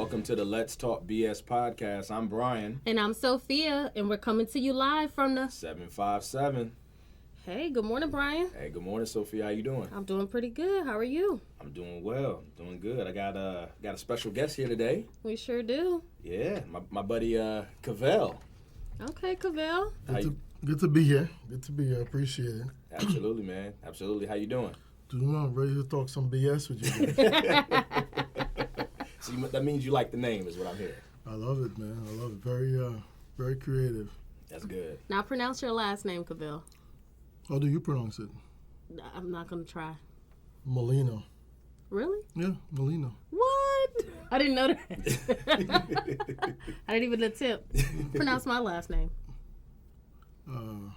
Welcome to the Let's Talk BS podcast. I'm Bryan. And I'm Sofia, and we're coming to you live from the 757. Hey, good morning, Bryan. Hey, good morning, Sophia. How you doing? I'm doing pretty good. How are you? I'm doing well. Doing good. I got a special guest here today. We sure do. Yeah, my buddy Cavelle. Okay, Cavelle. Good to be here. Good to be here. Appreciate it. Absolutely, man. Absolutely. How you doing? Doing well. Ready to talk some BS with you guys. So that means you like the name, is what I'm hearing. I love it, man. I love it. Very creative. That's good. Now pronounce your last name, Cavelle. How do you pronounce it? I'm not going to try. Mollineaux. Really? Yeah, Mollineaux. What? I didn't know that. I didn't even attempt. Pronounce my last name.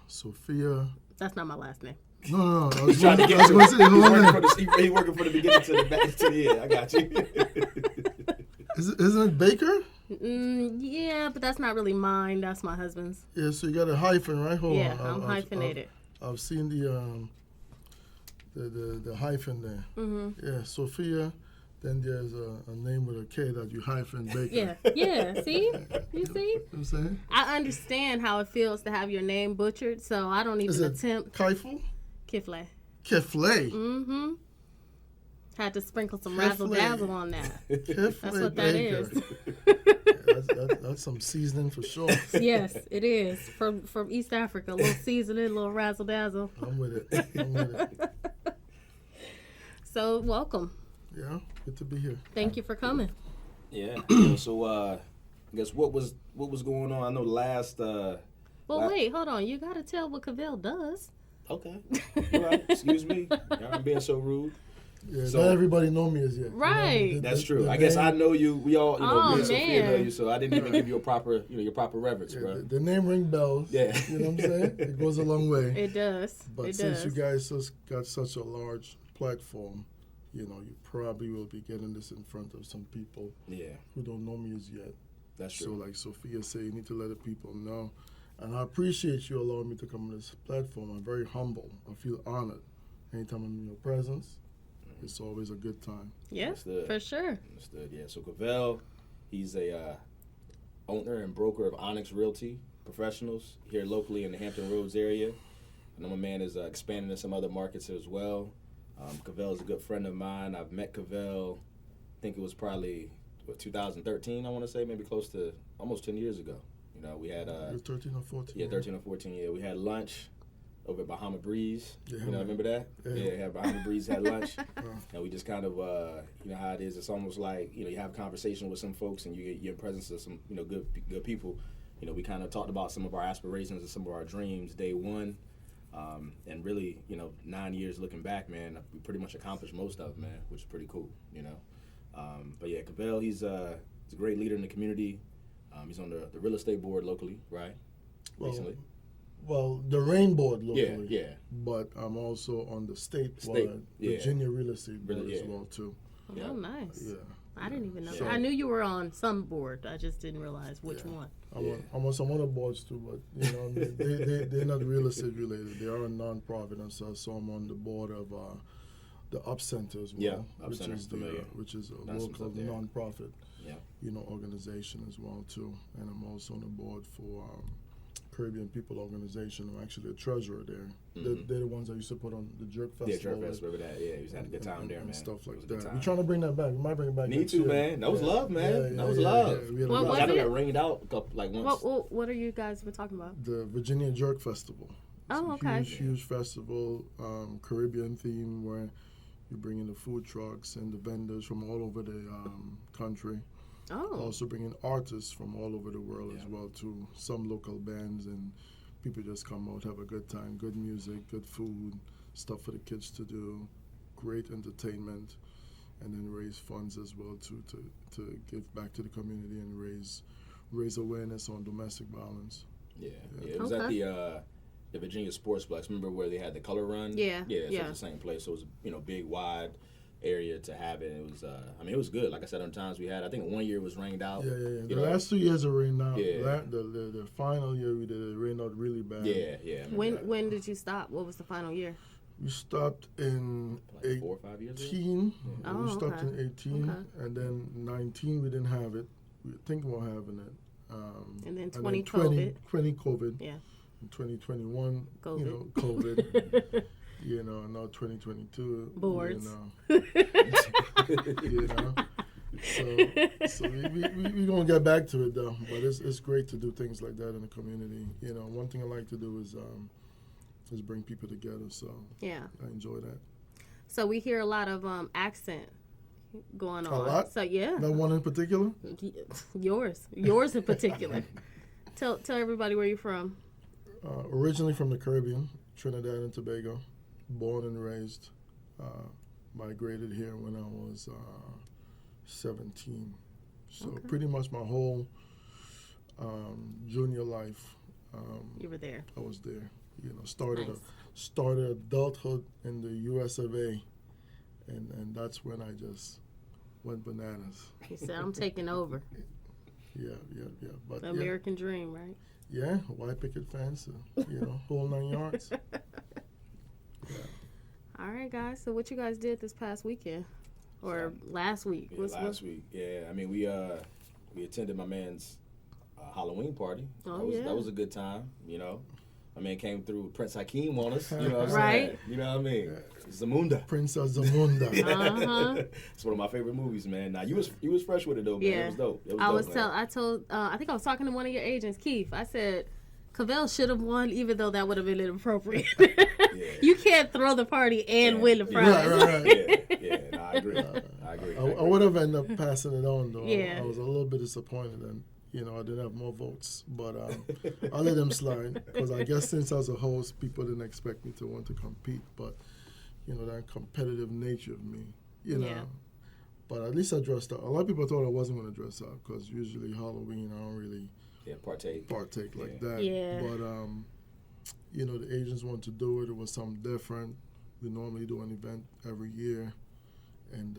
Sofia. That's not my last name. No. I was Trying going to to get say He's working for the beginning to the back to the end. I got you. Isn't it Baker? Yeah, but that's not really mine. That's my husband's. Yeah, so you got a hyphen, right? Hold Yeah, on. I'm hyphenated. I've seen the hyphen there. Mm-hmm. Yeah, Sophia. Then there's a name with a K that you hyphen Baker. Yeah. See? You see? You know what I'm saying? I understand how it feels to have your name butchered, so I don't even attempt. Kaifel? Kifle. Kifle. Mm-hmm. Had to sprinkle some Kifle. razzle dazzle on that. Kifle That's what Baker. that is. That's some seasoning for sure. Yes, it is. From East Africa. A little seasoning, a little razzle dazzle. I'm with it. So, welcome. Yeah, good to be here. Thank you for coming. Yeah. So I guess what was going on? I know last. Wait, hold on. You got to tell what Cavelle does. Okay. All right. Excuse me. I'm being so rude. Yeah, So- not everybody know me as yet. Right. You know, That's true. the I guess name, I know you. We all, Oh, me and Sophia know man. you, so I didn't even give you a proper, your proper reverence, yeah, bro. the name ring bells. Yeah. You know what I'm saying? It goes a long way. It does. But it since does. you guys just got such a large platform, you probably will be getting this in front of some people Yeah, who don't know me as yet. that's So true. like Sophia said, you need to let the people know. And I appreciate you allowing me to come on this platform. I'm very humble. I feel honored. Anytime I'm in your presence, it's always a good time. Yeah, Understood. for sure. Understood. Yeah. So Cavelle, he's a owner and broker of Onyx Realty professionals here locally in the Hampton Roads area. I know my man is expanding in some other markets as well. Cavelle is a good friend of mine. I've met Cavelle, I think it was probably 2013. I want to say maybe close to almost 10 years ago. We had You're 13 or 14. 13 or 14. Yeah, we had lunch over at Bahama Breeze. Yeah, Remember that? Yeah. Had Bahama Breeze had lunch, and we just kind of, how it is. It's almost like you have a conversation with some folks, and you're in presence of some, good people. We kind of talked about some of our aspirations and some of our dreams day one, and really, 9 years looking back, man, we pretty much accomplished most of it, man, which is pretty cool, But yeah, Cavelle, he's a great leader in the community. He's on the real estate board locally, right? Recently. Well, the rain board locally. Yeah. But I'm also on the state board, yeah. Virginia real estate board Really, as yeah. well too. Yeah. Oh, nice. Yeah. I didn't even know. So- I knew you were on some board. I just didn't realize which Yeah. one. I'm on some other boards too, but they're not real estate related. They are a non-profit, and so I'm on the board of the Up Center as well, Yeah, Up which Center, is familiar. which is a Done some local stuff there. non-profit, Yeah. organization as well too. And I'm also on the board for Caribbean People Organization. I'm actually a treasurer there. Mhm. They're the ones that used to put on the Jerk Festival. Yeah, Jerk Fest, remember that? Yeah, he was having a good time there, and man. stuff It like was a good that. time. We're trying to bring that back. We might bring it back. Need next to, year. man. That was love, man. That was yeah, love. yeah. We had a What lot- was I know it? that rained out a couple, once. What are you guys been talking about? The Virginia Jerk Festival. It's Oh, a okay. huge festival, Caribbean theme, where you bring in the food trucks and the vendors from all over the country. Oh, Also bringing artists from all over the world as Yeah. well too. Some local bands, and people just come out, have a good time, good music, good food, stuff for the kids to do, great entertainment, and then raise funds as well too to give back to the community and raise awareness on domestic violence. Yeah. It was at the Virginia Sportsplex. Remember where they had the color run? Yeah, Yeah, it's yeah. at the same place. So it was, big, wide area to have it. It was, it was good. Like I said, on times we had, I think one year it was rained out. Yeah. You The know? last 2 years it rained out. Yeah. The final year we did it rained out really bad. Yeah. I remember that. when did you stop? What was the final year? We stopped in Like 4 or 5 years ago. 18. Oh, We stopped okay. in 18, Okay. and then 19 we didn't have it. We were thinking about having it. And then 20 20 COVID. COVID. Yeah. In 2021, COVID. you know, COVID. You know, now 2022. Boards. You know. So we gonna get back to it though. But it's great to do things like that in the community. You know, one thing I like to do is bring people together. So Yeah. I enjoy that. So we hear a lot of accent going on. A lot? So yeah. That one in particular? Yours in particular. Tell everybody where you're from. Originally from the Caribbean, Trinidad and Tobago, born and raised. Migrated here when I was 17. So Okay. pretty much my whole junior life, You were there. I was there. You know, Nice. started adulthood in the U.S. of A. And that's when I just went bananas. He said, I'm taking over. Yeah. But The American dream, right? yeah, white picket fence, you know, whole 9 yards. All right, guys. So what you guys did this past weekend? Or last week? Yeah, last week. Yeah, I mean, we attended my man's Halloween party. Oh, yeah. That was a good time, you know. My man came through with Prince Hakeem on us, you know what I'm Right. saying? You know what I mean? Zamunda. Princess Zamunda. Uh-huh. It's one of my favorite movies, man. Now, you was fresh with it, though, man. Yeah. It was dope. It was I dope, was man. I think I was talking to one of your agents, Keith. I said, Cavelle should have won, even though that would have been inappropriate. You can't throw the party and win the prize. Right. Yeah, no, I agree. I agree. I would have ended up passing it on, though. Yeah. I was a little bit disappointed, and you know, I didn't have more votes, but I let them slide because I guess since I was a host, people didn't expect me to want to compete. But you know, that competitive nature of me, you know. Yeah. But at least I dressed up. A lot of people thought I wasn't going to dress up because usually Halloween I don't really partake like that. Yeah. But you know, the agents wanted to do it. It was something different. We normally do an event every year, and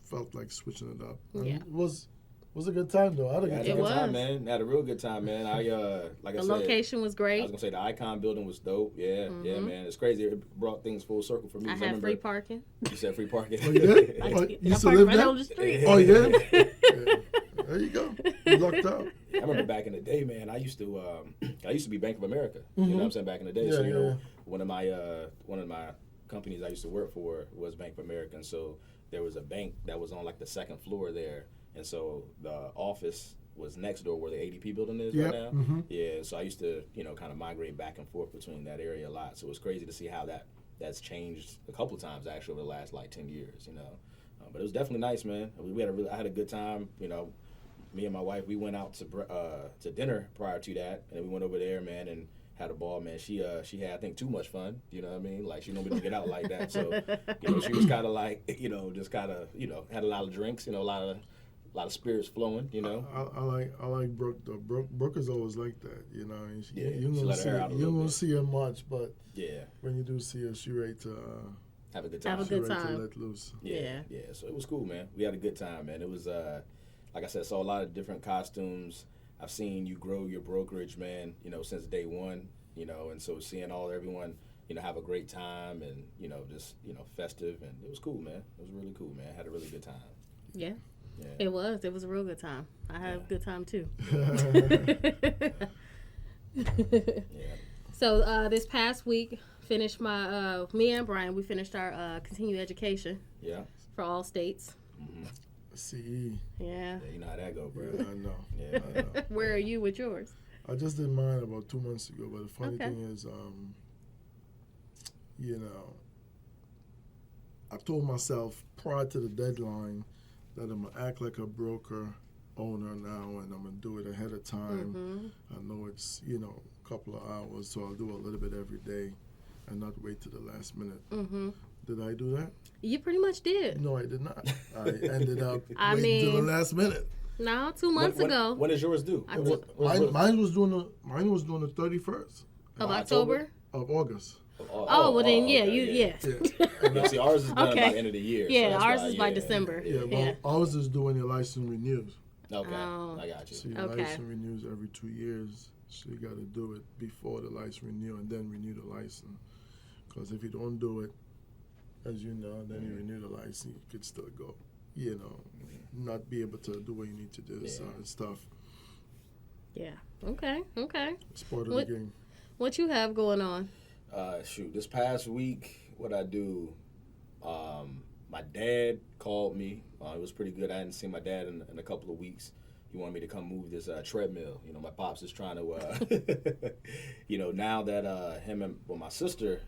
felt like switching it up. And Yeah. it was a good time though. I had a Yeah, good had a time. good time, man. Had a real good time, man. Like The I said, location was I great. was gonna say the Icon building was dope. Yeah, yeah, Mhm. man. It's crazy. It brought things full circle for me. I 'cause had remember free parking. You said free parking. Oh, you did? I Oh, I you used to parked live right there? on the street. Oh, yeah? Yeah. There you go. You lucked out. I remember back in the day, man. I used to be Bank of America. You know what I'm saying? Back in the day, so you know, one of my companies I used to work for was Bank of America, and so there was a bank that was on like the second floor there, and so the office was next door where the ADP building is right now. Mm-hmm. Yeah, so I used to, you know, kind of migrate back and forth between that area a lot. So it was crazy to see how that's changed a couple of times actually over the last like 10 years, you know. But it was definitely nice, man. I had a good time, you know. Me and my wife, we went out to dinner prior to that, and we went over there, man, and had a ball, man. She had, I think, too much fun. You know what I mean? Like, she normally don't get out like that. So, you know, she was kind of like, you know, just kind of, you know, had a lot of drinks, you know, a lot of spirits flowing, you know. I like Brooke though. Brooke is always like that, you know. And She you don't see her much, but yeah, when you do see her, she ready to have a good time. Have a good she ready time. to let loose. Yeah. So it was cool, man. We had a good time, man. It was like I said, saw a lot of different costumes. I've seen you grow your brokerage, man, you know, since day one, you know, and so seeing everyone, you know, have a great time and, you know, just, you know, festive, and it was cool, man. It was really cool, man. I had a really good time. Yeah. Yeah. It was a real good time. I had a good time too. Yeah. So this past week, finished me and Bryan, we finished our continued education Yeah. for all states. Mm-hmm. CE. Yeah. Yeah, you know how that go, bro. Yeah, I know. Yeah. I know. Where are you with yours? I just did mine about 2 months ago, but the funny Okay. thing is, you know, I told myself prior to the deadline that I'm going to act like a broker owner now, and I'm going to do it ahead of time. Mm-hmm. I know it's, you know, a couple of hours, so I'll do a little bit every day and not wait to the last minute. Mm-hmm. Did I do that? You pretty much did. No, I did not. I ended up I waiting to the mean- last minute. No, 2 months ago When is yours due? I It took- was- mine was doing the 31st of October? October. of August. Oh, well then, yeah, okay, you, yeah. Yeah. Yeah, see, ours is done Okay. by the end of the year. so Yeah, that's ours why, is by December. Yeah, well, Yeah. ours is doing your license renews. Okay, Oh. I got you. So your Okay. license renews every 2 years. So you got to do it before the license renew and then renew the license. Because if you don't do it, as you know, then you renew the license, you could still go. Not be able to do what you need to do. So it's tough. Yeah. Okay. It's part of the game. What you have going on? This past week, what I do, my dad called me. It was pretty good. I hadn't seen my dad in a couple of weeks. He wanted me to come move this treadmill. My pops is trying to, now that him and my sister,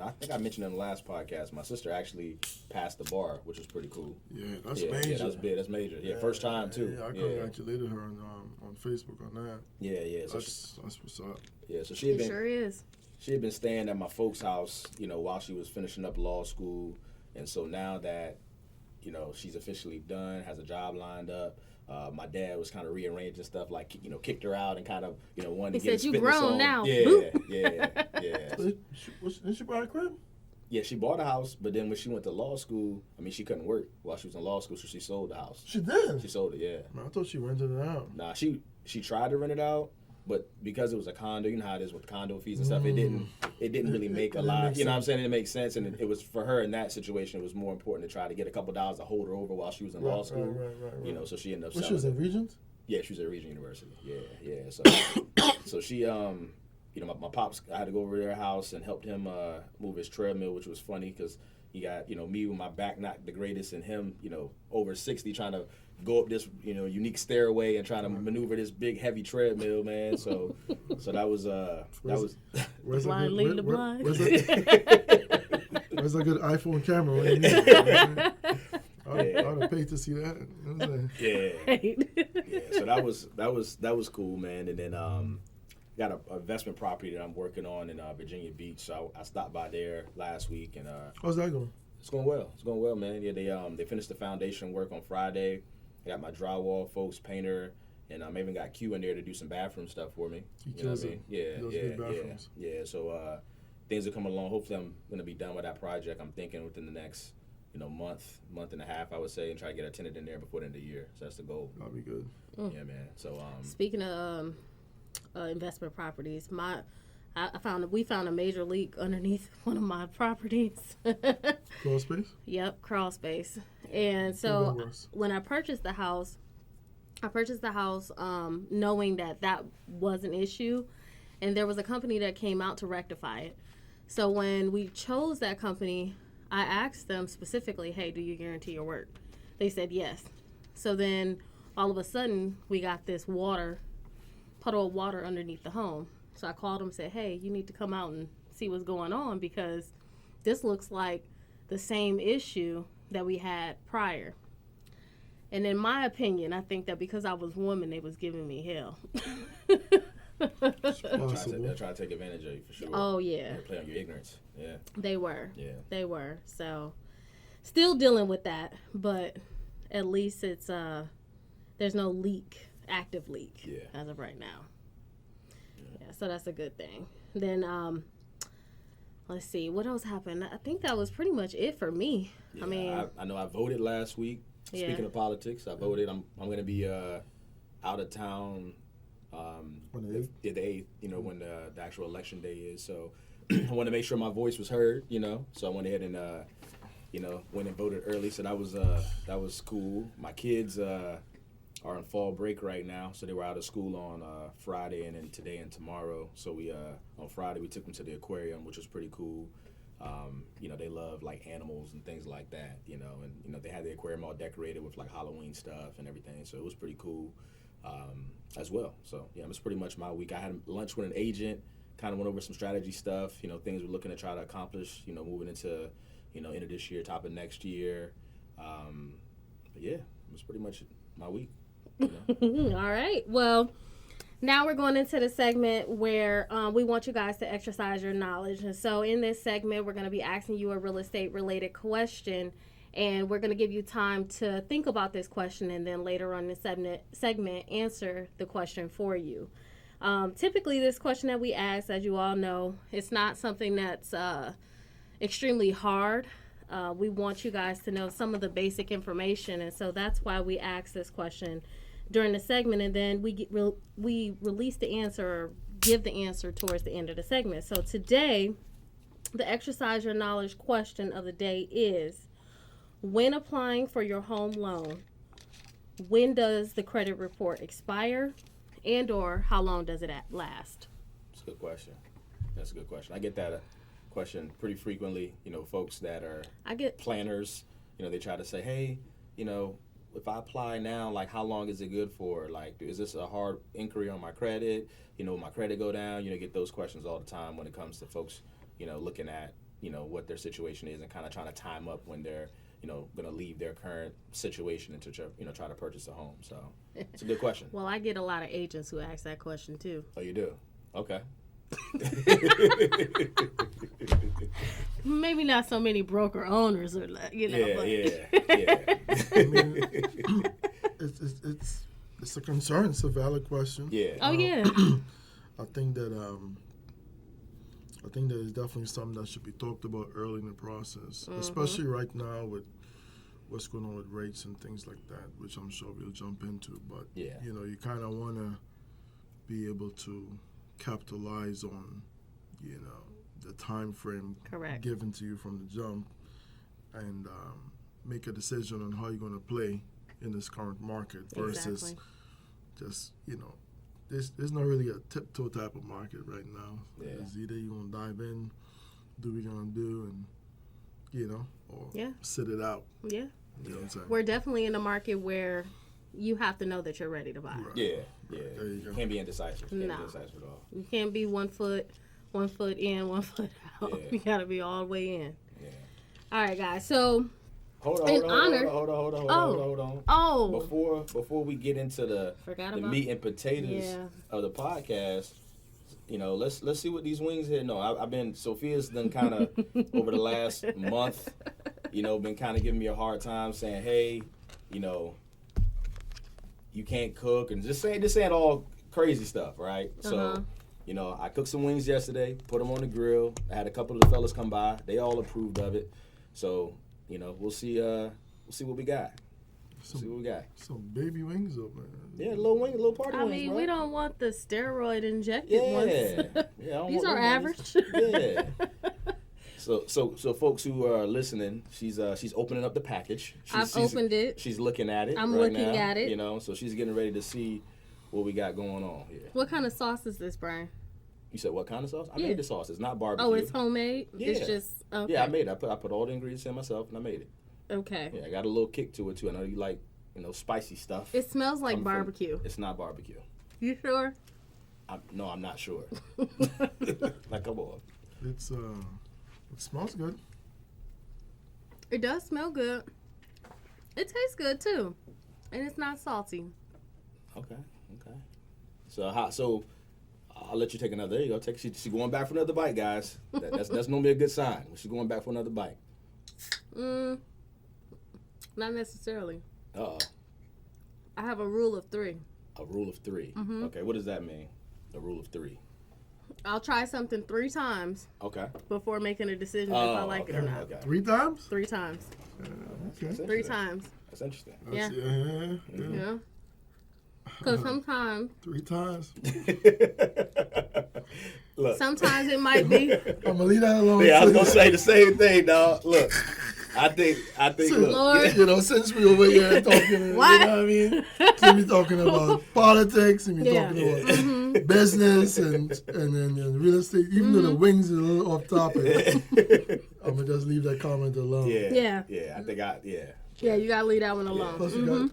I think I mentioned in the last podcast, my sister actually passed the bar, which was pretty cool. Yeah, that's major. Yeah, that's big. That's major. Yeah, first time too. Yeah, I congratulated her on Facebook on that. Yeah. So that's what's up. Yeah, so she sure is. She had been staying at my folks' house, while she was finishing up law school, and so now that, she's officially done, has a job lined up. My dad was kind of rearranging stuff, like, kicked her out and kind of, wanted to get his fitness on. You grown now. Yeah. Did she buy a crib? Yeah, she bought a house, but then when she went to law school, she couldn't work while she was in law school, so she sold the house. She did? She sold it, yeah. Man, I thought she rented it out. Nah, she tried to rent it out, but because it was a condo, you know how it is with condo fees and stuff, it didn't really make a lot. You know what I'm saying? It makes sense, and it was for her in that situation. It was more important to try to get a couple dollars to hold her over while she was in law school. Right. So she ended up. Well, she was at Regent? Yeah, she was at Regent University. Yeah. So she my pops. I had to go over to their house and helped him move his treadmill, which was funny because he got me with my back not the greatest, and him over 60 trying to go up this unique stairway and trying to maneuver this big heavy treadmill, man. So that was where's blind leading the blind. Where's a good iPhone camera when you need it? I would have paid to see that. Yeah. So that was cool, man. And then got an investment property that I'm working on in Virginia Beach. So I stopped by there last week, and how's that going? It's going well, man. Yeah, they finished the foundation work on Friday. I got my drywall folks, painter, and I even got Q in there to do some bathroom stuff for me. You know what I mean? Yeah. So things are coming along. Hopefully, I'm gonna be done with that project. I'm thinking within the next month and a half, I would say, and try to get a tenant in there before the end of the year. So that's the goal. That'll be good. Yeah, man. So speaking of investment properties, we found a major leak underneath one of my properties. Crawl space? Yep, crawl space. And so when I purchased the house, knowing that was an issue, and there was a company that came out to rectify it. So when we chose that company, I asked them specifically, hey, do you guarantee your work? They said yes. So then all of a sudden we got this puddle of water underneath the home. So I called them and said, hey, you need to come out and see what's going on, because this looks like the same issue that we had prior. And in my opinion, I think that because I was a woman, they was giving me hell. They'll try to take advantage of you for sure. Oh, yeah. They'll play on your ignorance. Yeah. They were. Yeah. They were. So still dealing with that, but at least it's there's no active leak as of right now. Yeah, so that's a good thing. Then let's see, what else happened? I think that was pretty much it for me. Yeah, I know I voted last week. Speaking of politics, I voted. I'm going to be out of town on the 8th, when the actual election day is. So I want to make sure my voice was heard, So I went ahead and, went and voted early. So that was cool. My kids are on fall break right now. So they were out of school on Friday and then today and tomorrow. So we on Friday, we took them to the aquarium, which was pretty cool. They love like animals and things like that, and they had the aquarium all decorated with like Halloween stuff and everything. So it was pretty cool as well. So yeah, it was pretty much my week. I had lunch with an agent, kind of went over some strategy stuff, things we're looking to try to accomplish, moving into, end of this year, top of next year. But yeah, it was pretty much my week. All right. Well, now we're going into the segment where we want you guys to exercise your knowledge. And so in this segment, we're going to be asking you a real estate related question, and we're going to give you time to think about this question, and then later on in the segment, answer the question for you. Typically, this question that we ask, as you all know, it's not something that's extremely hard. We want you guys to know some of the basic information, and so that's why we ask this question during the segment, and then we release the answer or give the answer towards the end of the segment. So today, The exercise your knowledge question of the day is, when applying for your home loan, when does the credit report expire, and or how long does it last? That's a good question. That's a good question. I get that question pretty frequently. You know, folks that are planners, you know, they try to say, hey, you know, if I apply now, like, how long is it good for? Like, is this a hard inquiry on my credit? You know, will my credit go down? You know, get those questions all the time when it comes to folks, you know, looking at, you know, what their situation is and kind of trying to time up when they're, you know, going to leave their current situation and to, you know, try to purchase a home. So it's a good question. Well, I get a lot of agents who ask that question too. Oh, you do? Okay. Maybe not so many broker owners, or you know. Yeah. I mean, it's a concern. It's a valid question. Yeah. Oh yeah. I think that it's definitely something that should be talked about early in the process, especially right now with what's going on with rates and things like that, which I'm sure we'll jump into. But yeah, you know, you kind of want to be able to capitalize on, you know, the time frame given to you from the jump, and make a decision on how you're going to play in this current market versus just, you know, there's not really a tiptoe type of market right now. Yeah. It's either you're going to dive in, do what you're going to do, and, you know, or sit it out. Yeah. You know what I'm saying? We're definitely in a market where you have to know that you're ready to buy. Right. Yeah. You can't be indecisive. You can't be indecisive at all. You can't be one foot in, 1 foot out. Yeah. You got to be all the way in. Yeah. All right, guys. So, hold on. Oh. Before we get into the meat and potatoes of the podcast, you know, let's see what these wings here. No, I've been, Sophia's done kind of over the last month, you know, been kind of giving me a hard time saying, hey, you know, you can't cook, and just saying all crazy stuff, right? So, you know, I cooked some wings yesterday, put them on the grill. I had a couple of the fellas come by. They all approved of it. So, you know, we'll see what we got. Some baby wings up, man. Yeah, little party wings. I mean, we don't want the steroid injected ones. Yeah, these are average. Yeah. So folks who are listening, she's opening up the package. I've opened it. She's looking at it. I'm looking at it. You know, so she's getting ready to see what we got going on here. What kind of sauce is this, Bryan? You said what kind of sauce? I made the sauce. It's not barbecue. Oh, it's homemade? Yeah. It's just, okay. Yeah, I made it. I put all the ingredients in myself, and I made it. Okay. Yeah, I got a little kick to it, too. I know you like, you know, spicy stuff. It smells like barbecue. It's not barbecue. You sure? No, I'm not sure. Like, come on. It smells good. It does smell good. It tastes good, too. And it's not salty. Okay. So I'll let you take another. There you go. She's going back for another bite, guys. That's normally a good sign. She's going back for another bite. Not necessarily. Uh-oh. I have a rule of 3. A rule of 3. Mm-hmm. Okay, what does that mean? A rule of 3. I'll try something 3 times. Okay. Before making a decision if I like it or not. Okay. 3 times? 3 times. Okay. 3 times. That's interesting. Yeah. Because sometimes. 3 times. Look. Sometimes it might be. I'm going to leave that alone. Yeah, I was going to say the same thing, dog. Look. I think. Look, Lord. You know, since we over here talking, what? You know what I mean? Since we talking about politics and we talking about business and then real estate, even though the wings are a little off topic, I'm gonna just leave that comment alone. Yeah. I think Yeah, you gotta leave that one alone.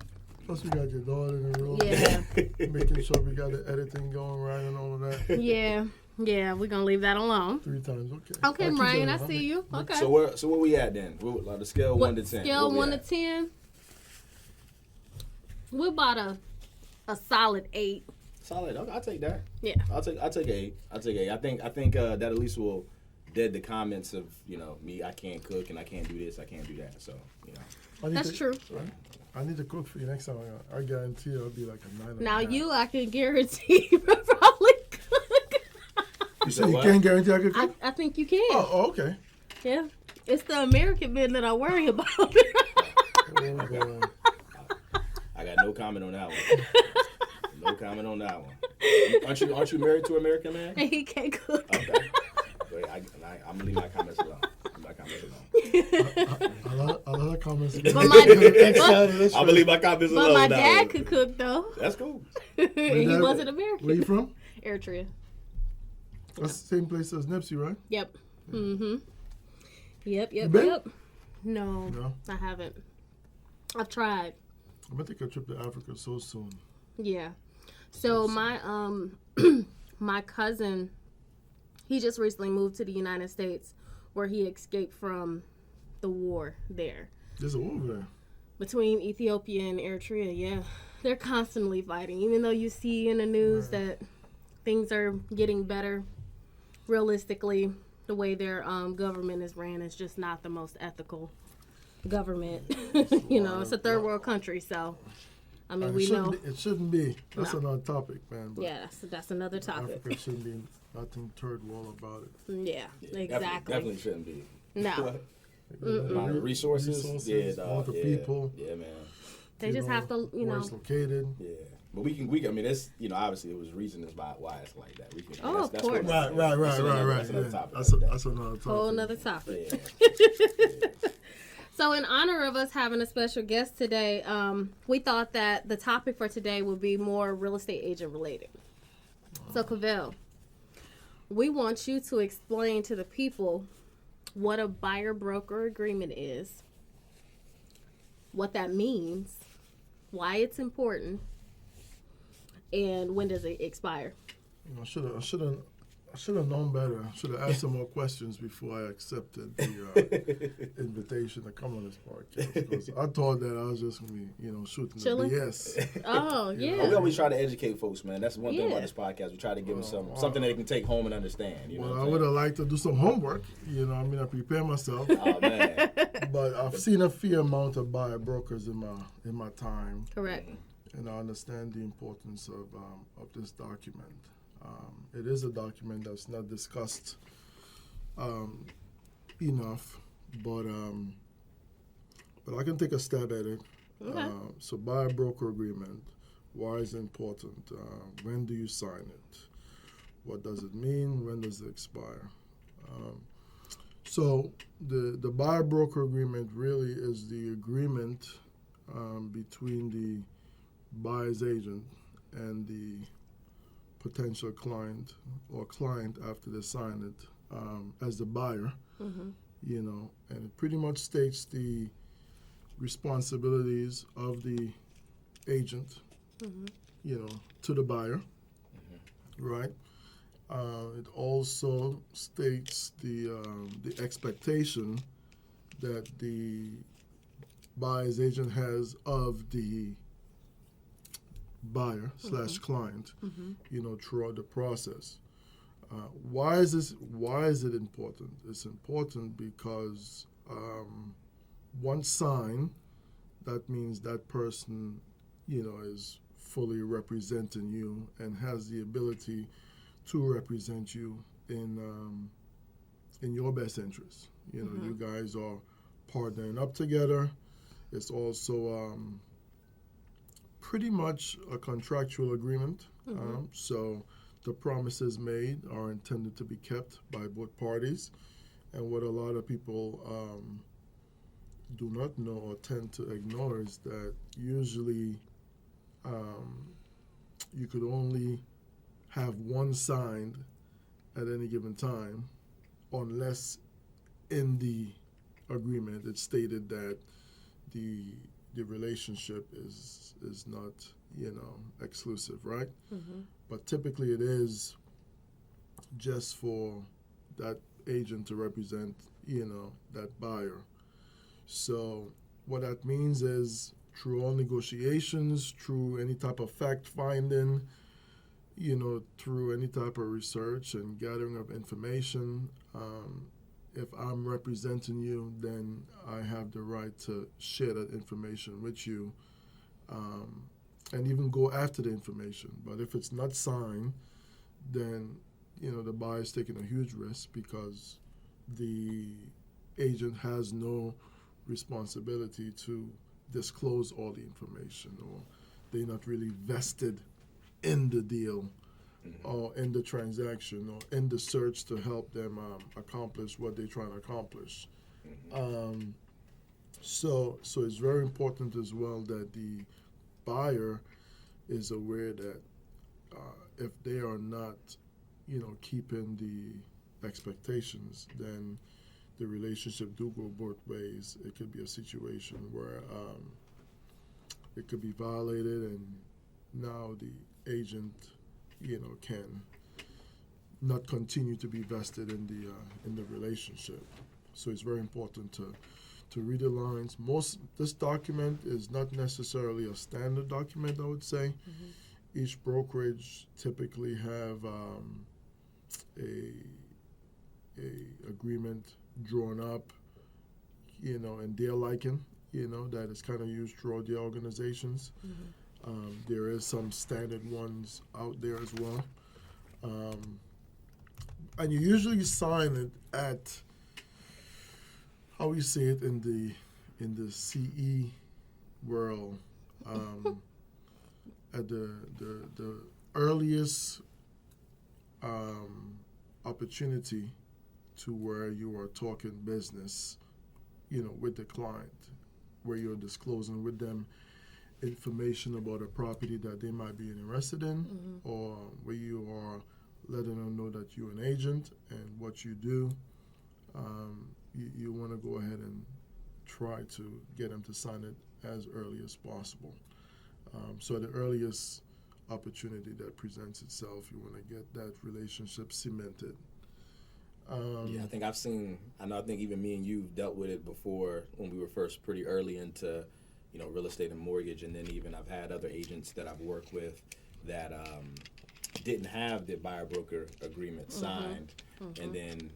Plus we got your daughter in the room. Yeah. Making sure we got the editing going right and all of that. Yeah, we're going to leave that alone. 3 times, okay. Okay, Bryan, I see you. Okay. So where we at then? Like the scale 1 to 10. Scale 1 to 10. We're about a solid 8. Solid. Okay, I'll take that. Yeah. I'll take 8. I think that at least will dead the comments of, you know, me, I can't cook and I can't do this, I can't do that. So, you know. That's true. Right? I need to cook for you next time. I guarantee it'll be like a 9. Now I can guarantee you probably cook. You said you can't guarantee I could cook? I think you can. Oh, okay. Yeah. It's the American men that I worry about. I got no comment on that one. Aren't you married to an American man? And he can't cook. Okay. I'm gonna leave my comments alone. A lot of comments. But I'm gonna leave my comments alone. But my dad could cook though. That's cool. He wasn't American. Where you from? Eritrea. That's the same place as Nipsey, right? Yep. Mm-hmm. Yep. been? No, No. I haven't. I've tried. I'm gonna take a trip to Africa so soon. Yeah. So my my cousin, he just recently moved to the United States, where he escaped from the war there There's a war there. between Ethiopia and Eritrea. Yeah, they're constantly fighting. Even though you see in the news that things are getting better, realistically, the way their government is ran is just not the most ethical government. You know, it's a third world country, so I mean, we know. It shouldn't be. That's No. another topic, man. But Yeah, that's another topic. Africa shouldn't be nothing third world about it. Yeah, exactly. Definitely shouldn't be. No, Amount of resources, yeah, all the yeah, people. Yeah, man. they just have to, you where know. it's located. Yeah, but we can. I mean, it's obviously it was reasons why it's like that. We can. Oh, of course. Right. That's another Yeah. topic. That's another topic. Whole nother topic. Yeah. So in honor of us having a special guest today, we thought that the topic for today would be more real estate agent related. So Cavelle, we want you to explain to the people what a buyer broker agreement is, what that means, why it's important, and when does it expire. I should have known better. I should have asked some more questions before I accepted the invitation to come on this podcast. Because I thought that I was just gonna be, shooting Chilling? the BS. Oh, yeah. We always try to educate folks, man. That's one thing Yeah. about this podcast. We try to give them something that they can take home and understand. You know Well, what I I'm would saying? have liked to do some homework. I prepare myself. Oh man. But I've seen a fair amount of buyer brokers in my time, Correct. and I understand the importance of this document. It is a document that's not discussed enough, but I can take a stab at it. Okay. So buyer broker agreement, why is it important? When do you sign it? What does it mean? When does it expire? So the buyer broker agreement really is the agreement between the buyer's agent and the potential client or client after they sign it as the buyer, Mm-hmm. And it pretty much states the responsibilities of the agent, Mm-hmm. To the buyer, right? It also states the expectation that the buyer's agent has of the buyer / client, throughout the process. Why is it important? It's important because once signed, that means that person, is fully representing you and has the ability to represent you in your best interest. You guys are partnering up together. It's also pretty much a contractual agreement. So the promises made are intended to be kept by both parties. And what a lot of people do not know or tend to ignore is that usually you could only have one signed at any given time unless in the agreement it's stated that the relationship is not exclusive, right? Mm-hmm. But typically it is just for that agent to represent that buyer. So what that means is through all negotiations, through any type of fact finding, through any type of research and gathering of information, if I'm representing you, then I have the right to share that information with you and even go after the information. But if it's not signed, then, the buyer's taking a huge risk because the agent has no responsibility to disclose all the information, or they're not really vested in the deal or in the transaction or in the search to help them accomplish what they're trying to accomplish. So it's very important as well that the buyer is aware that if they are not, keeping the expectations, then the relationship do go both ways. It could be a situation where it could be violated, and now the agent, can not continue to be vested in the relationship. So it's very important to read the lines. This document is not necessarily a standard document, I would say. Each brokerage typically have a agreement drawn up, and their liking, that is kind of used throughout the organizations. There is some standard ones out there as well. And you usually sign it at, how we say it in the CE world, at the earliest opportunity to where you are talking business, with the client, where you're disclosing with them information about a property that they might be interested in, or where you are letting them know that you're an agent and what you do. You want to go ahead and try to get them to sign it as early as possible. So the earliest opportunity that presents itself, you want to get that relationship cemented. I think I think even me and you dealt with it before when we were first pretty early into, real estate and mortgage, and then even I've had other agents that I've worked with that didn't have the buyer broker agreement signed, and then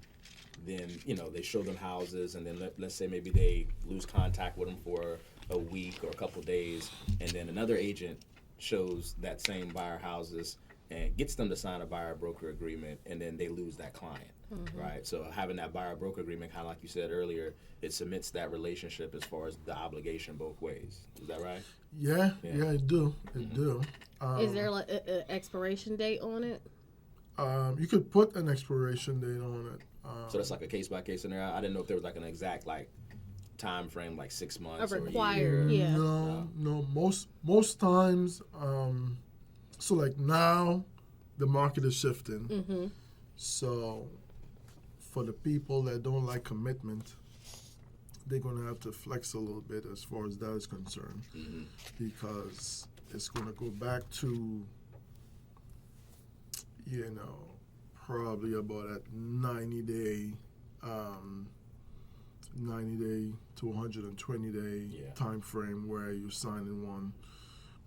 they show them houses, and then let's say maybe they lose contact with them for a week or a couple days, and then another agent shows that same buyer houses and gets them to sign a buyer broker agreement, and then they lose that client, right? So having that buyer broker agreement, kind of like you said earlier, it cements that relationship as far as the obligation both ways. Is that right? Yeah, it do. It do. Is there like an expiration date on it? You could put an expiration date on it. So that's like a case by case scenario. I didn't know if there was like an exact time frame, like 6 months A or required, a year. yeah. No. Most times, so like now, the market is shifting. So for the people that don't like commitment, they're gonna have to flex a little bit as far as that is concerned, because it's gonna go back to, probably about a 90-day to 120-day time frame where you're signing one,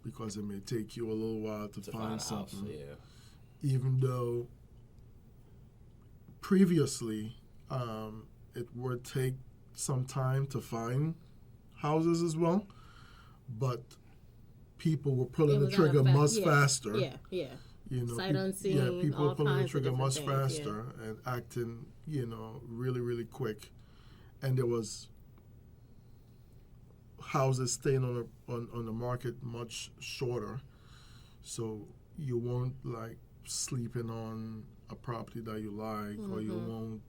because it may take you a little while to find something. House, even though previously it would take some time to find houses as well, but people were pulling the trigger much faster. Yeah. Sight unseen. unseen. People were pulling the trigger much things, faster and acting, really, really quick. And there was houses staying on the market much shorter, so you won't like sleeping on a property that you like, or you won't,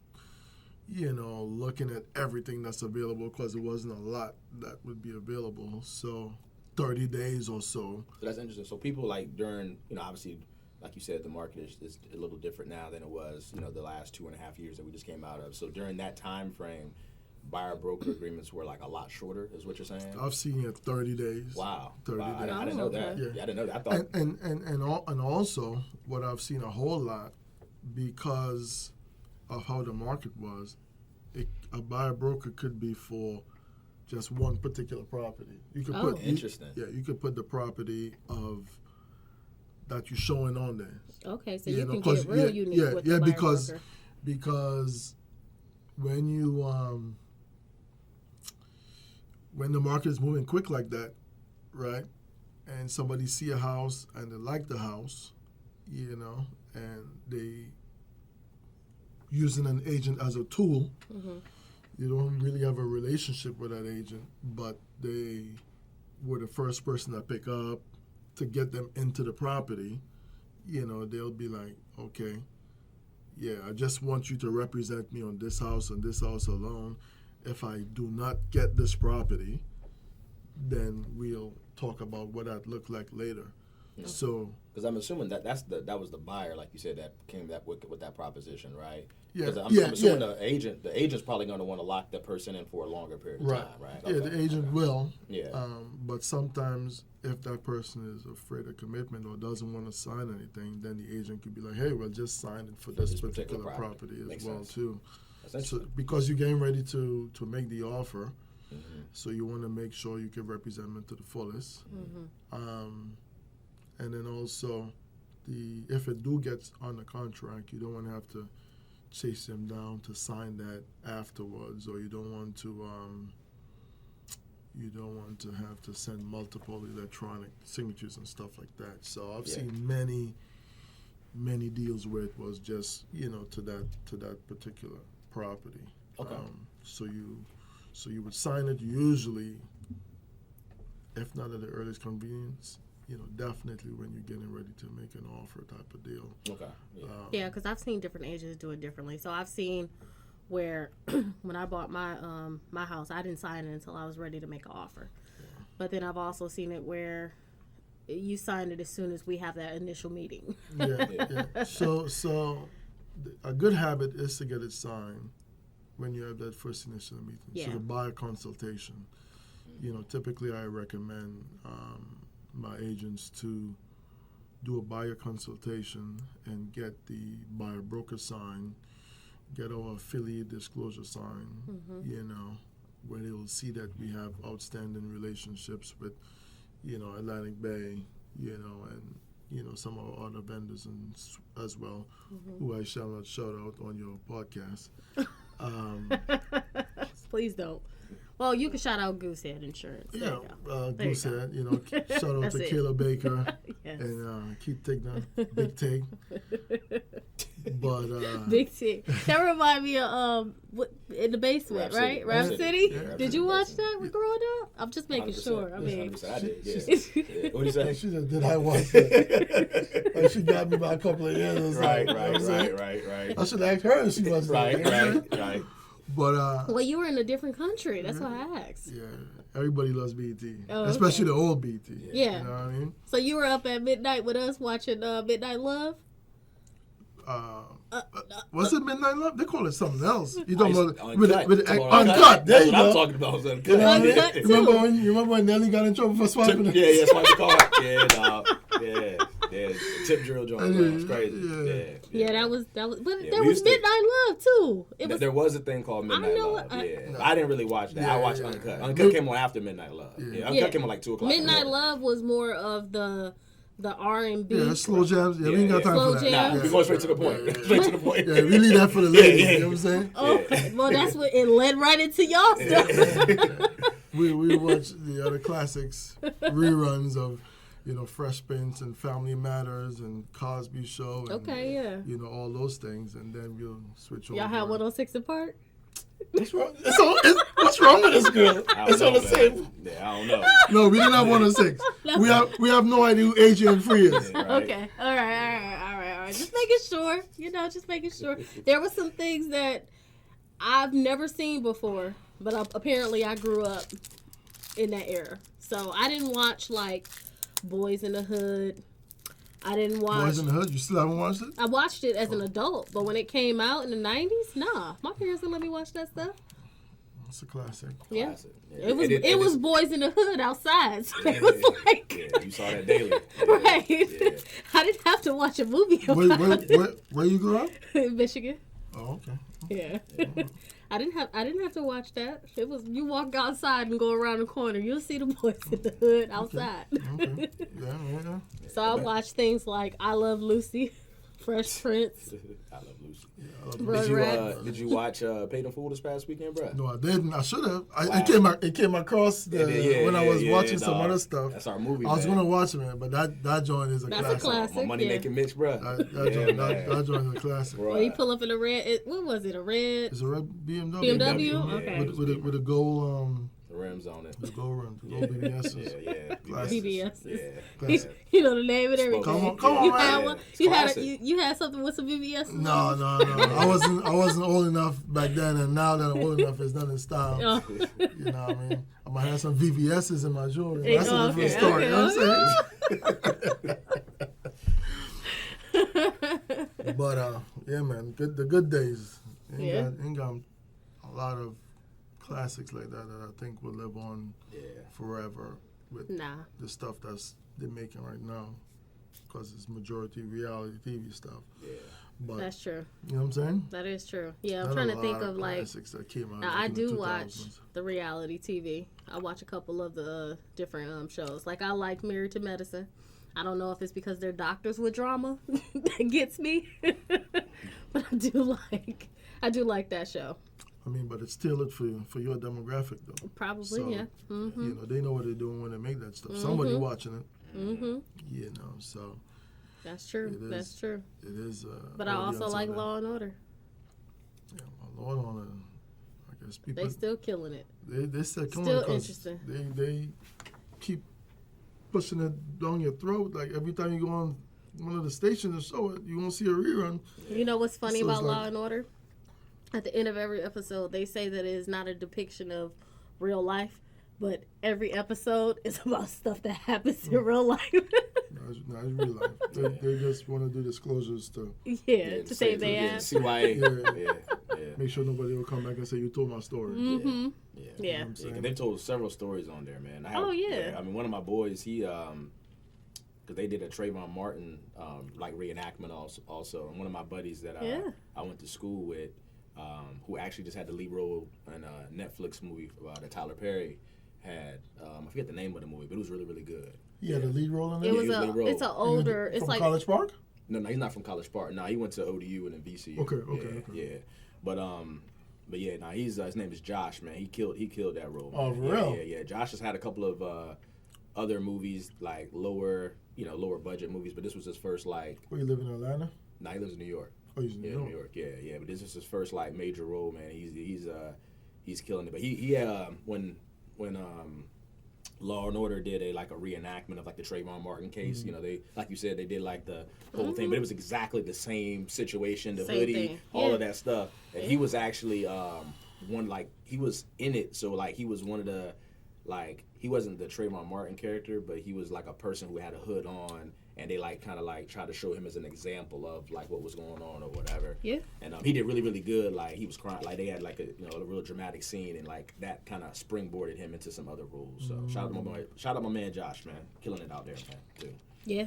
looking at everything that's available, because there wasn't a lot that would be available. So 30 days or so. So that's interesting. So people during, obviously, like you said, the market is a little different now than it was, the last 2.5 years that we just came out of. So during that time frame, buyer broker agreements were a lot shorter, is what you're saying? I've seen it 30 days. Wow. 30 days. I didn't know that. Yeah. I didn't know that. I thought. And also, what I've seen a whole lot, because of how the market was, a buyer broker could be for just one particular property. You could put interesting. You could put the property that you're showing on there. Okay, so you can get real unique with the buyer broker. Because when you when the market is moving quick like that, right, and somebody see a house and they like the house, and they using an agent as a tool, you don't really have a relationship with that agent, but they were the first person to pick up to get them into the property. they'll be like, okay, yeah, I just want you to represent me on this house and this house alone. If I do not get this property, then we'll talk about what that look like later. Yeah. So, because I'm assuming that was the buyer, like you said, that came with that proposition, right? Yeah, I'm assuming the agent's probably going to want to lock that person in for a longer period of time, right? Yeah, the agent will. Yeah. But sometimes if that person is afraid of commitment or doesn't want to sign anything, then the agent could be like, hey, well, just sign it for this particular property as Makes well sense. too. So, because you're getting ready to make the offer, mm-hmm. so you want to make sure you can represent them to the fullest. Mm-hmm. And then also, if it do gets on the contract, you don't want to have to chase them down to sign that afterwards, or you don't want to have to send multiple electronic signatures and stuff like that. So I've seen many deals where it was just to that particular property. Okay. So you would sign it usually, if not at the earliest convenience, definitely when you're getting ready to make an offer type of deal. Okay. Yeah, because I've seen different agents do it differently. So I've seen where when I bought my my house, I didn't sign it until I was ready to make an offer. Yeah. But then I've also seen it where you sign it as soon as we have that initial meeting. Yeah. So a good habit is to get it signed when you have that first initial meeting. Yeah. So the buyer consultation, typically I recommend my agents to do a buyer consultation and get the buyer broker sign, get our affiliate disclosure sign, where they will see that we have outstanding relationships with, Atlantic Bay, and, some of our other vendors as well, who I shall not shout out on your podcast. Please don't. Well, you can shout out Goosehead Insurance. Yeah, Goosehead. Shout out to Kayla Baker and Keith Tigner, Big Tig. But Big Tig. That remind me of in the basement, right? Rap City. Yeah, did you watch that growing up? I'm just making 100%. sure. I mean, 100%. I did. Yeah. What did you say? She said, "Did I watch that?" Like, she got me by a couple of years. Right. I should ask her if she was Right. But well, you were in a different country. That's why I asked. Yeah, everybody loves BET, oh, especially the old BET. Yeah. You know what I mean? So you were up at midnight with us watching Midnight Love? Was it Midnight Love? They call it something else. You talking about Uncut. with Uncut? There you go. I'm talking about was Uncut. You know what I mean? Uncut too. Remember when Nelly got in trouble for swiping? Yeah, swipe the card. Yeah, dog. Yeah. Tip drill joint. It was crazy. Yeah, that was. But Yeah, there was Midnight Love too. There was a thing called Midnight Love. I didn't really watch that. I watched Uncut. Uncut came on after Midnight Love. Yeah, Uncut came on like 2:00. Midnight Love was more of the R&B. Yeah, slow jams. Yeah, we ain't got time for that. Nah, we go straight to the point. Straight to the point. Yeah, we leave that for the ladies. You know what I'm saying? Okay, well that's what it led right into y'all stuff. We watch the other classics, reruns of, Fresh Prince and Family Matters and Cosby Show. And, all those things, and then we'll switch over. Y'all had 106 apart? What's wrong? What's wrong with this girl? It's on the same. Yeah, I don't know. No, we didn't have 106. No. We have no idea who Adrian Free is. Yeah, right. Okay. All right. Just making sure. Just making sure. There were some things that I've never seen before, but apparently I grew up in that era. So I didn't watch like Boys in the Hood. I didn't watch Boys in the Hood. You still haven't watched it? I watched it as an adult, but when it came out in the 90s, nah. My parents didn't let me watch that stuff. It's a classic. Yeah. Classic. It was Boys in the Hood outside. So it was like... Yeah, you saw that daily. Right. Yeah. I didn't have to watch a movie about Where you grew up? in Michigan. Oh, okay. Yeah. I didn't have to watch that. It was you walk outside and go around the corner, you'll see the Boys in the Hood outside. Okay. Yeah. So I watched things like I Love Lucy, Fresh Prince. I love Lucy. Did you watch Paid in Full this past weekend, bro? No, I didn't. I should have. Wow. It came across when I was watching some other stuff. That's our movie. I was going to watch it, but that joint is a classic. That's a classic. My money making Mitch, bro. That joint is a classic. Well, you pull up in a red. What was it? A red? It's a red BMW. BMW. Okay. With a gold. rims on it. The gold rims, the gold BBSs. Yeah. BBSs. Yeah. Classic. You know the name and everything. Come on, You man. had one. It's You had something with some BBSs. No. I wasn't old enough back then, and now that I'm old enough, it's not in style. Oh. You know what I mean? I might have some VVSs in my jewelry. That's a different story. Okay. You know what I'm saying? But yeah, man, the good days. Ain't got a lot of classics like that I think will live on forever with the stuff they're making right now, because it's majority reality TV stuff. Yeah. But that's true. You know what I'm saying? That is true. Yeah, I'm trying to think of like. That came out I do the watch the reality TV. I watch a couple of the different shows. Like I like Married to Medicine. I don't know if it's because they're doctors with drama that gets me, but I do like that show. I mean, but it's tailored for your demographic though. Probably, so, yeah. Mm-hmm. You know, they know what they're doing when they make that stuff. Somebody watching it. Mm-hmm. You know, so. That's true. That's true. It is. But I also like Law and Order. Yeah, Law and Order. I guess people. They still killing it. They still killing still it. Interesting. They keep pushing it down your throat. Like every time you go on one of the stations and show it, you won't see a rerun. You know what's funny about Law and Order? At the end of every episode, they say that it is not a depiction of real life, but every episode is about stuff that happens in real life. No, it's real life. They just want to do disclosures to to save their ass. CYA. Make sure nobody will come back and say you told my story. Mm-hmm. You know they've told several stories on there, man. I mean, one of my boys, he because they did a Trayvon Martin like reenactment also, and one of my buddies that I went to school with, who actually just had the lead role in a Netflix movie that Tyler Perry had. I forget the name of the movie, but it was really, really good. Yeah, the lead role in it? It's an older... It's from like College Park? No, he's not from College Park. No, he went to ODU and then VCU. Okay. Yeah. But yeah, he's his name is Josh, man. He killed that role. Man. Oh, for real? Yeah. Josh has had a couple of other movies, like lower budget movies, but this was his first like... Where you live in Atlanta? No, he lives in New York. Oh, he's in New York. Yeah. But this is his first like major role, man. He's killing it. But he when Law and Order did a reenactment of like the Trayvon Martin case. Mm-hmm. You know, they, like you said, they did like the whole thing, but it was exactly the same situation, the hoodie, all of that stuff. And he was actually he was in it, so like he was one of the he wasn't the Trayvon Martin character, but he was like a person who had a hood on, and they kind of tried to show him as an example of like what was going on or whatever. Yeah. And he did really, really good. Like he was crying. Like they had like a real dramatic scene, and like that kind of springboarded him into some other roles. So shout out my man Josh, man, killing it out there, man, too. Yeah.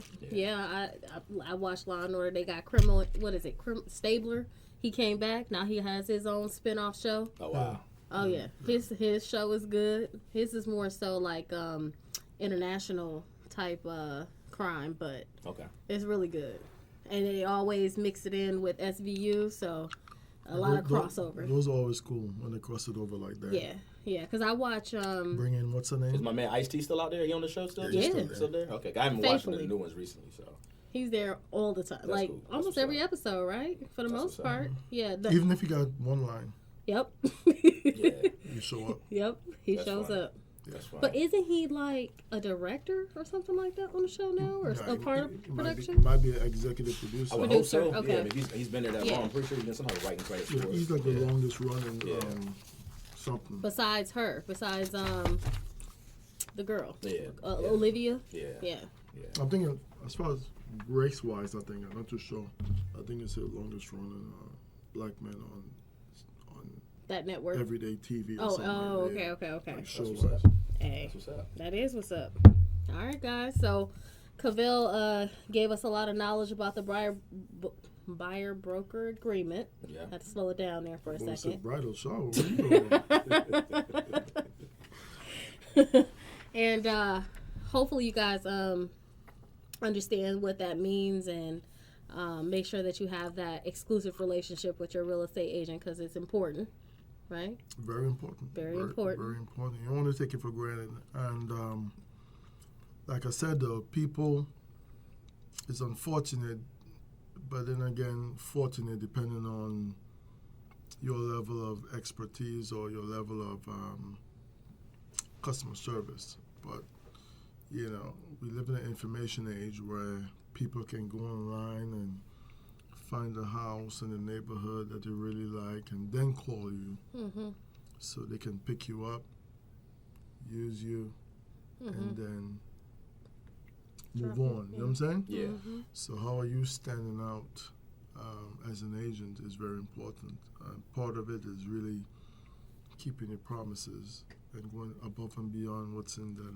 I watched Law and Order. They got criminal. What is it? Stabler. He came back. Now he has his own spinoff show. Oh wow. Oh yeah. His show is good. His is more so like international type crime, but it's really good. And they always mix it in with SVU, so a lot of crossover. Those are always cool when they cross it over like that. Yeah, because I watch... Bring in, what's her name? Is my man Ice-T still out there? He on the show still? Yeah. Still there? Okay, I haven't watched the new ones recently, so... He's there all the time. That's cool. Almost every episode, right? For the most part. Yeah. Even if you got one line. Yep. You show up. Yep, he shows up. That's fine. But isn't he like a director or something like that on the show now, or a part of production? He might be an executive producer. I would hope so. Okay. Yeah, I mean, he's been there that long. I'm pretty sure he's been somehow writing credits for it. He's like the longest running something. Besides the girl. Yeah. Olivia. Yeah. I'm thinking as far as race wise, I'm not too sure. I think it's the longest running black man on that network. Everyday TV. Okay. Like show-wise. Hey, that's what's up. That is what's up. All right, guys. So, Cavelle gave us a lot of knowledge about the buyer-broker agreement. Yeah. Had to slow it down there for a second. Said bridal shower. What are you doing? And hopefully you guys understand what that means, and make sure that you have that exclusive relationship with your real estate agent, because it's important. Right? Very important. Very important. Very important. You don't want to take it for granted. And like I said, though, people, it's unfortunate, but then again, fortunate depending on your level of expertise or your level of customer service. But, you know, we live in an information age where people can go online and find a house in the neighborhood that they really like and then call you. Mm-hmm. So they can pick you up, use you, and then move on. You know what I'm saying? Yeah. Mm-hmm. So how are you standing out as an agent is very important. Part of it is really keeping your promises and going above and beyond what's in that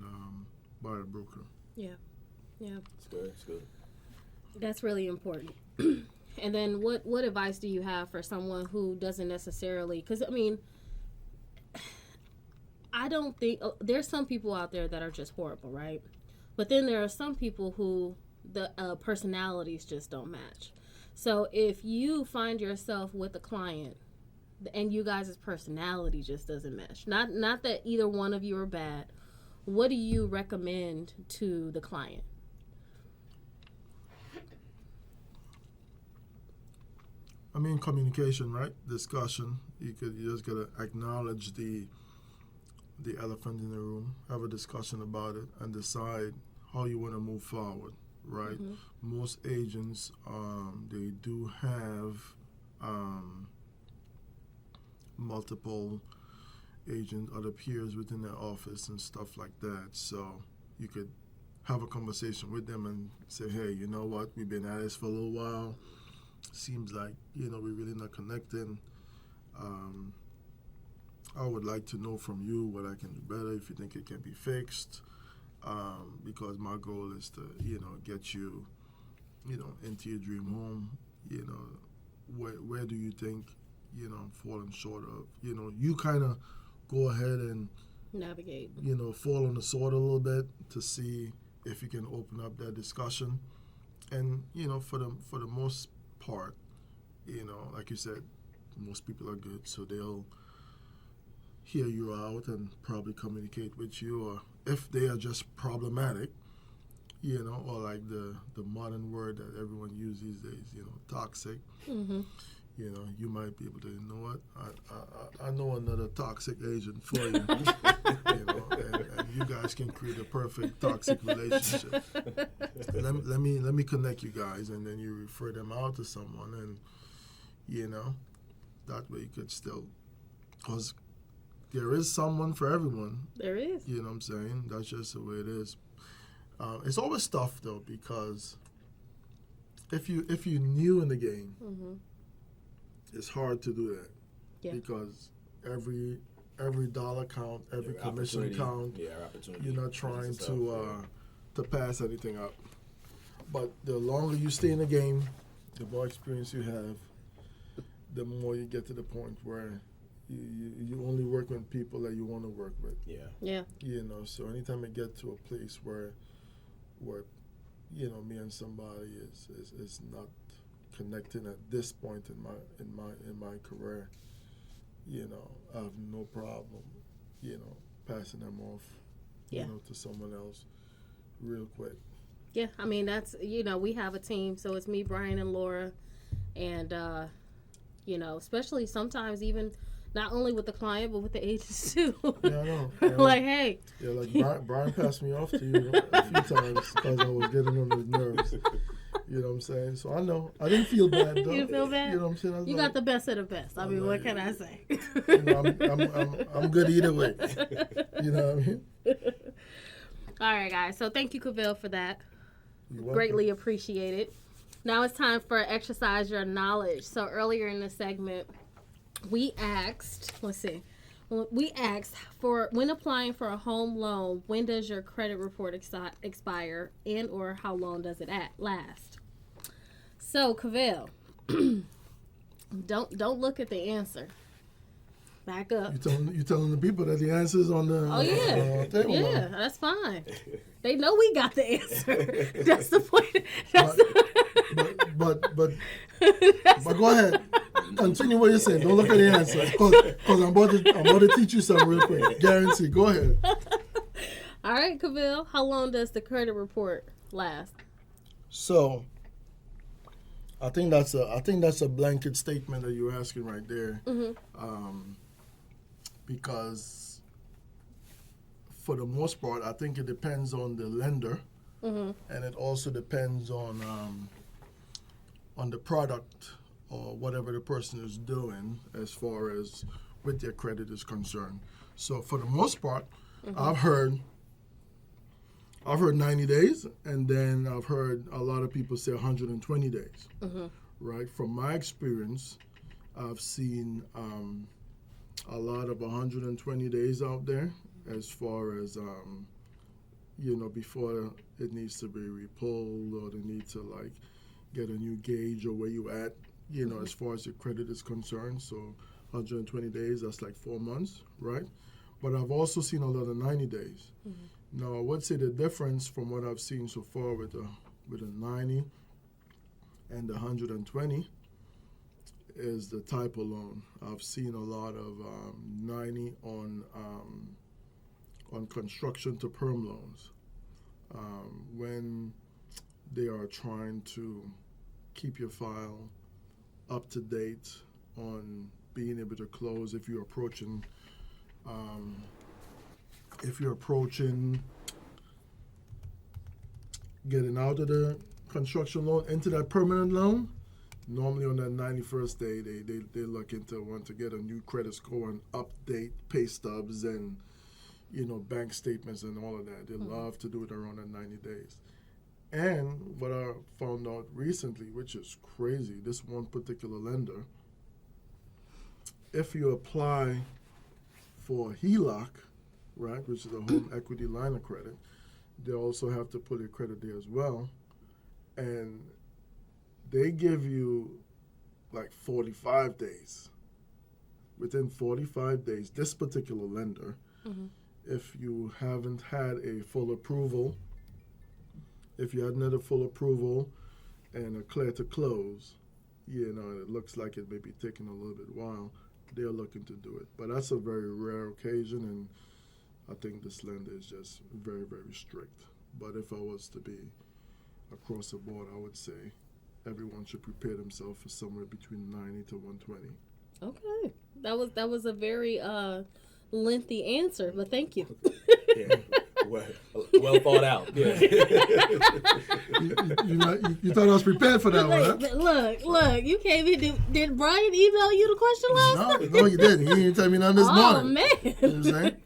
buyer broker. Yeah. It's good. It's good. That's really important. And then what advice do you have for someone who doesn't necessarily, because I mean, I don't think, there's some people out there that are just horrible, right? But then there are some people who the personalities just don't match. So if you find yourself with a client and you guys' personality just doesn't match, not that either one of you are bad, what do you recommend to the client? I mean, communication, right? Discussion. You just gotta acknowledge the elephant in the room, have a discussion about it, and decide how you want to move forward, right? Mm-hmm. Most agents, they do have multiple agent, other peers within their office and stuff like that. So you could have a conversation with them and say, hey, you know what? We've been at this for a little while. Seems like, you know, we're really not connecting. I would like to know from you what I can do better, if you think it can be fixed, because my goal is to, you know, get you, you know, into your dream home. You know, where do you think, you know, I'm falling short of? You know, you kind of go ahead and Navigate. You know, fall on the sword a little bit to see if you can open up that discussion. And, you know, for the most part, you know, like you said, most people are good, so they'll hear you out and probably communicate with you. Or if they are just problematic, you know, or like the modern word that everyone uses these days, you know, toxic. Mm-hmm. You know, you might be able to, you know what, I know another toxic agent for you, you know, and you guys can create a perfect toxic relationship. Let me connect you guys, and then you refer them out to someone, and, you know, that way you could still, because there is someone for everyone. There is. You know what I'm saying? That's just the way it is. It's always tough, though, because if you're new in the game, Mm-hmm. it's hard to do that. Yeah. Because every dollar count, every Your commission opportunity. count. Yeah, our opportunity. You're not trying Yourself, to pass anything up. But the longer you stay in the game, the more experience you have, the more you get to the point where you only work with people that you want to work with. Yeah. Yeah. You know, so anytime I get to a place where you know, me and somebody is not connecting at this point in my career, you know, I have no problem, you know, passing them off, Yeah. you know, to someone else real quick. Yeah, I mean, that's, you know, we have a team, so it's me, Bryan, and Laura, and, you know, especially sometimes even not only with the client, but with the agents, too. Yeah, I know. Yeah, like, hey. Yeah, like Bryan passed me off to you a few times because I was getting on his nerves. You know what I'm saying? So I know. I didn't feel bad, though. You feel bad? You know what I'm saying? I was You like, got the best of the best. I mean, what can I say? You know, I'm good either way. You know what I mean? All right, guys. So thank you, Cavelle, for that. You're welcome. Greatly appreciated. Now it's time for Exercise Your Knowledge. So earlier in the segment, we asked, for when applying for a home loan, when does your credit report expire, and or how long does it last? So, Cavelle, don't look at the answer. Back up. You telling the people that the answer is on the table. Yeah, that's fine. They know we got the answer. That's the point. But go ahead. Continue what you're saying. Don't look at the answer, because I'm about to teach you something real quick. Guarantee. Go ahead. All right, Cavelle. How long does the credit report last? So, I think that's a blanket statement that you're asking right there, Mm-hmm. because for the most part, I think it depends on the lender, and it also depends on the product or whatever the person is doing as far as with their credit is concerned. So for the most part, I've heard 90 days, and then I've heard a lot of people say 120 days. Right? From my experience, I've seen a lot of 120 days out there as far as, before it needs to be repulled or they need to, like, get a new gauge or where you at, as far as your credit is concerned. So 120 days, that's like 4 months, right? But I've also seen a lot of 90 days. Now, I would say the difference from what I've seen so far with a 90 and the 120 is the type of loan. I've seen a lot of 90 on construction to perm loans when they are trying to keep your file up to date on being able to close if you're approaching getting out of the construction loan into that permanent loan. Normally on that 91st day, they look into want to get a new credit score and update pay stubs and bank statements and all of that. They love to do it around that 90 days. And what I found out recently, which is crazy, this one particular lender, if you apply for HELOC, right, which is a home equity line of credit, they also have to put your credit there as well. And they give you like 45 days. Within 45 days, this particular lender, if you haven't had a full approval, if you hadn't had a full approval and a clear to close, it looks like it may be taking a little bit while, they're looking to do it. But that's a very rare occasion, and I think this lender is just very, very strict. But if I was to be across the board, I would say everyone should prepare themselves for somewhere between 90 to 120. Okay. That was a very lengthy answer, but thank you. Yeah. Well thought out. Yeah. You thought I was prepared for that one, huh? Look, you came in. Did Bryan email you the question last time? No, you didn't. He didn't tell me none this morning. Oh, man. You know what I'm saying?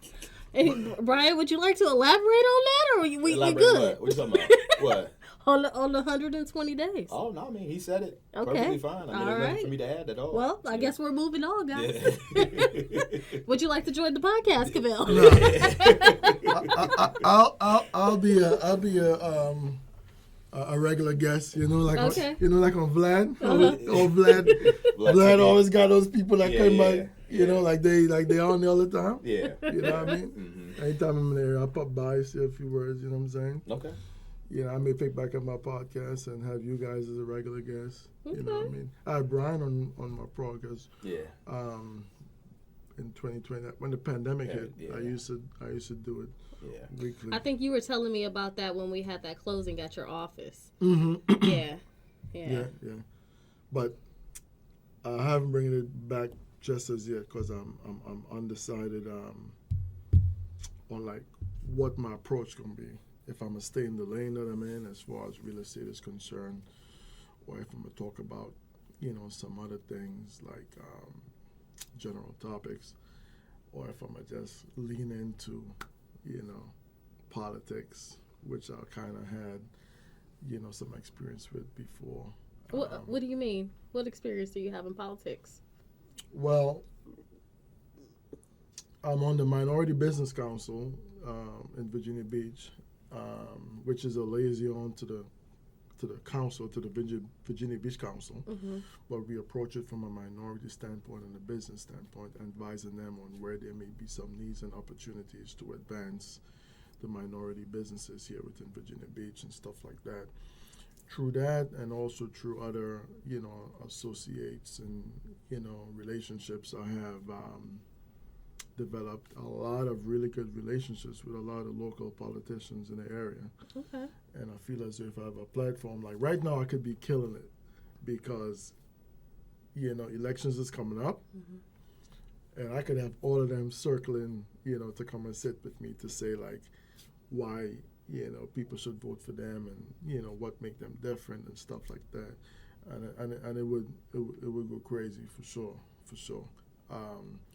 Hey, Bryan, would you like to elaborate on that, or we good? What you talking about? What? On the 120 days. Oh, no, I mean, he said it Okay. perfectly fine. I mean, there's nothing for me to add at all. Well, I guess we're moving on, guys. Yeah. Would you like to join the podcast, Cavelle? No. I'll be a regular guest, like Okay. like on Vlad. Uh-huh. Vlad always got those people that come by, like they on there all the time. Yeah. You know what I mean? Anytime I'm there, I'll pop by, say a few words, you know what I'm saying? Okay. I may pick back up my podcast and have you guys as a regular guest. Okay. You know what I mean? I had Bryan on my podcast. Yeah. In 2020, when the pandemic hit, yeah. I used to do it weekly. I think you were telling me about that when we had that closing at your office. Mm-hmm. Yeah. But I haven't bringing it back just as yet because I'm undecided on like what my approach gonna be. If I'm gonna stay in the lane that I'm in as far as real estate is concerned, or if I'm gonna talk about some other things like general topics, or if I'm gonna just lean into politics, which I kind of had some experience with before. What do you mean? What experience do you have in politics? Well, I'm on the Minority Business Council in Virginia Beach, which is a liaison to the council, to the Virginia Beach Council. Mm-hmm. But we approach it from a minority standpoint and a business standpoint, advising them on where there may be some needs and opportunities to advance the minority businesses here within Virginia Beach and stuff like that. Through that, and also through other, associates and, relationships, I have developed a lot of really good relationships with a lot of local politicians in the area. Okay. And I feel as if I have a platform. Like right now, I could be killing it because, elections is coming up. Mm-hmm. And I could have all of them circling, to come and sit with me to say, like, why, people should vote for them and, what make them different and stuff like that. And it would go crazy for sure.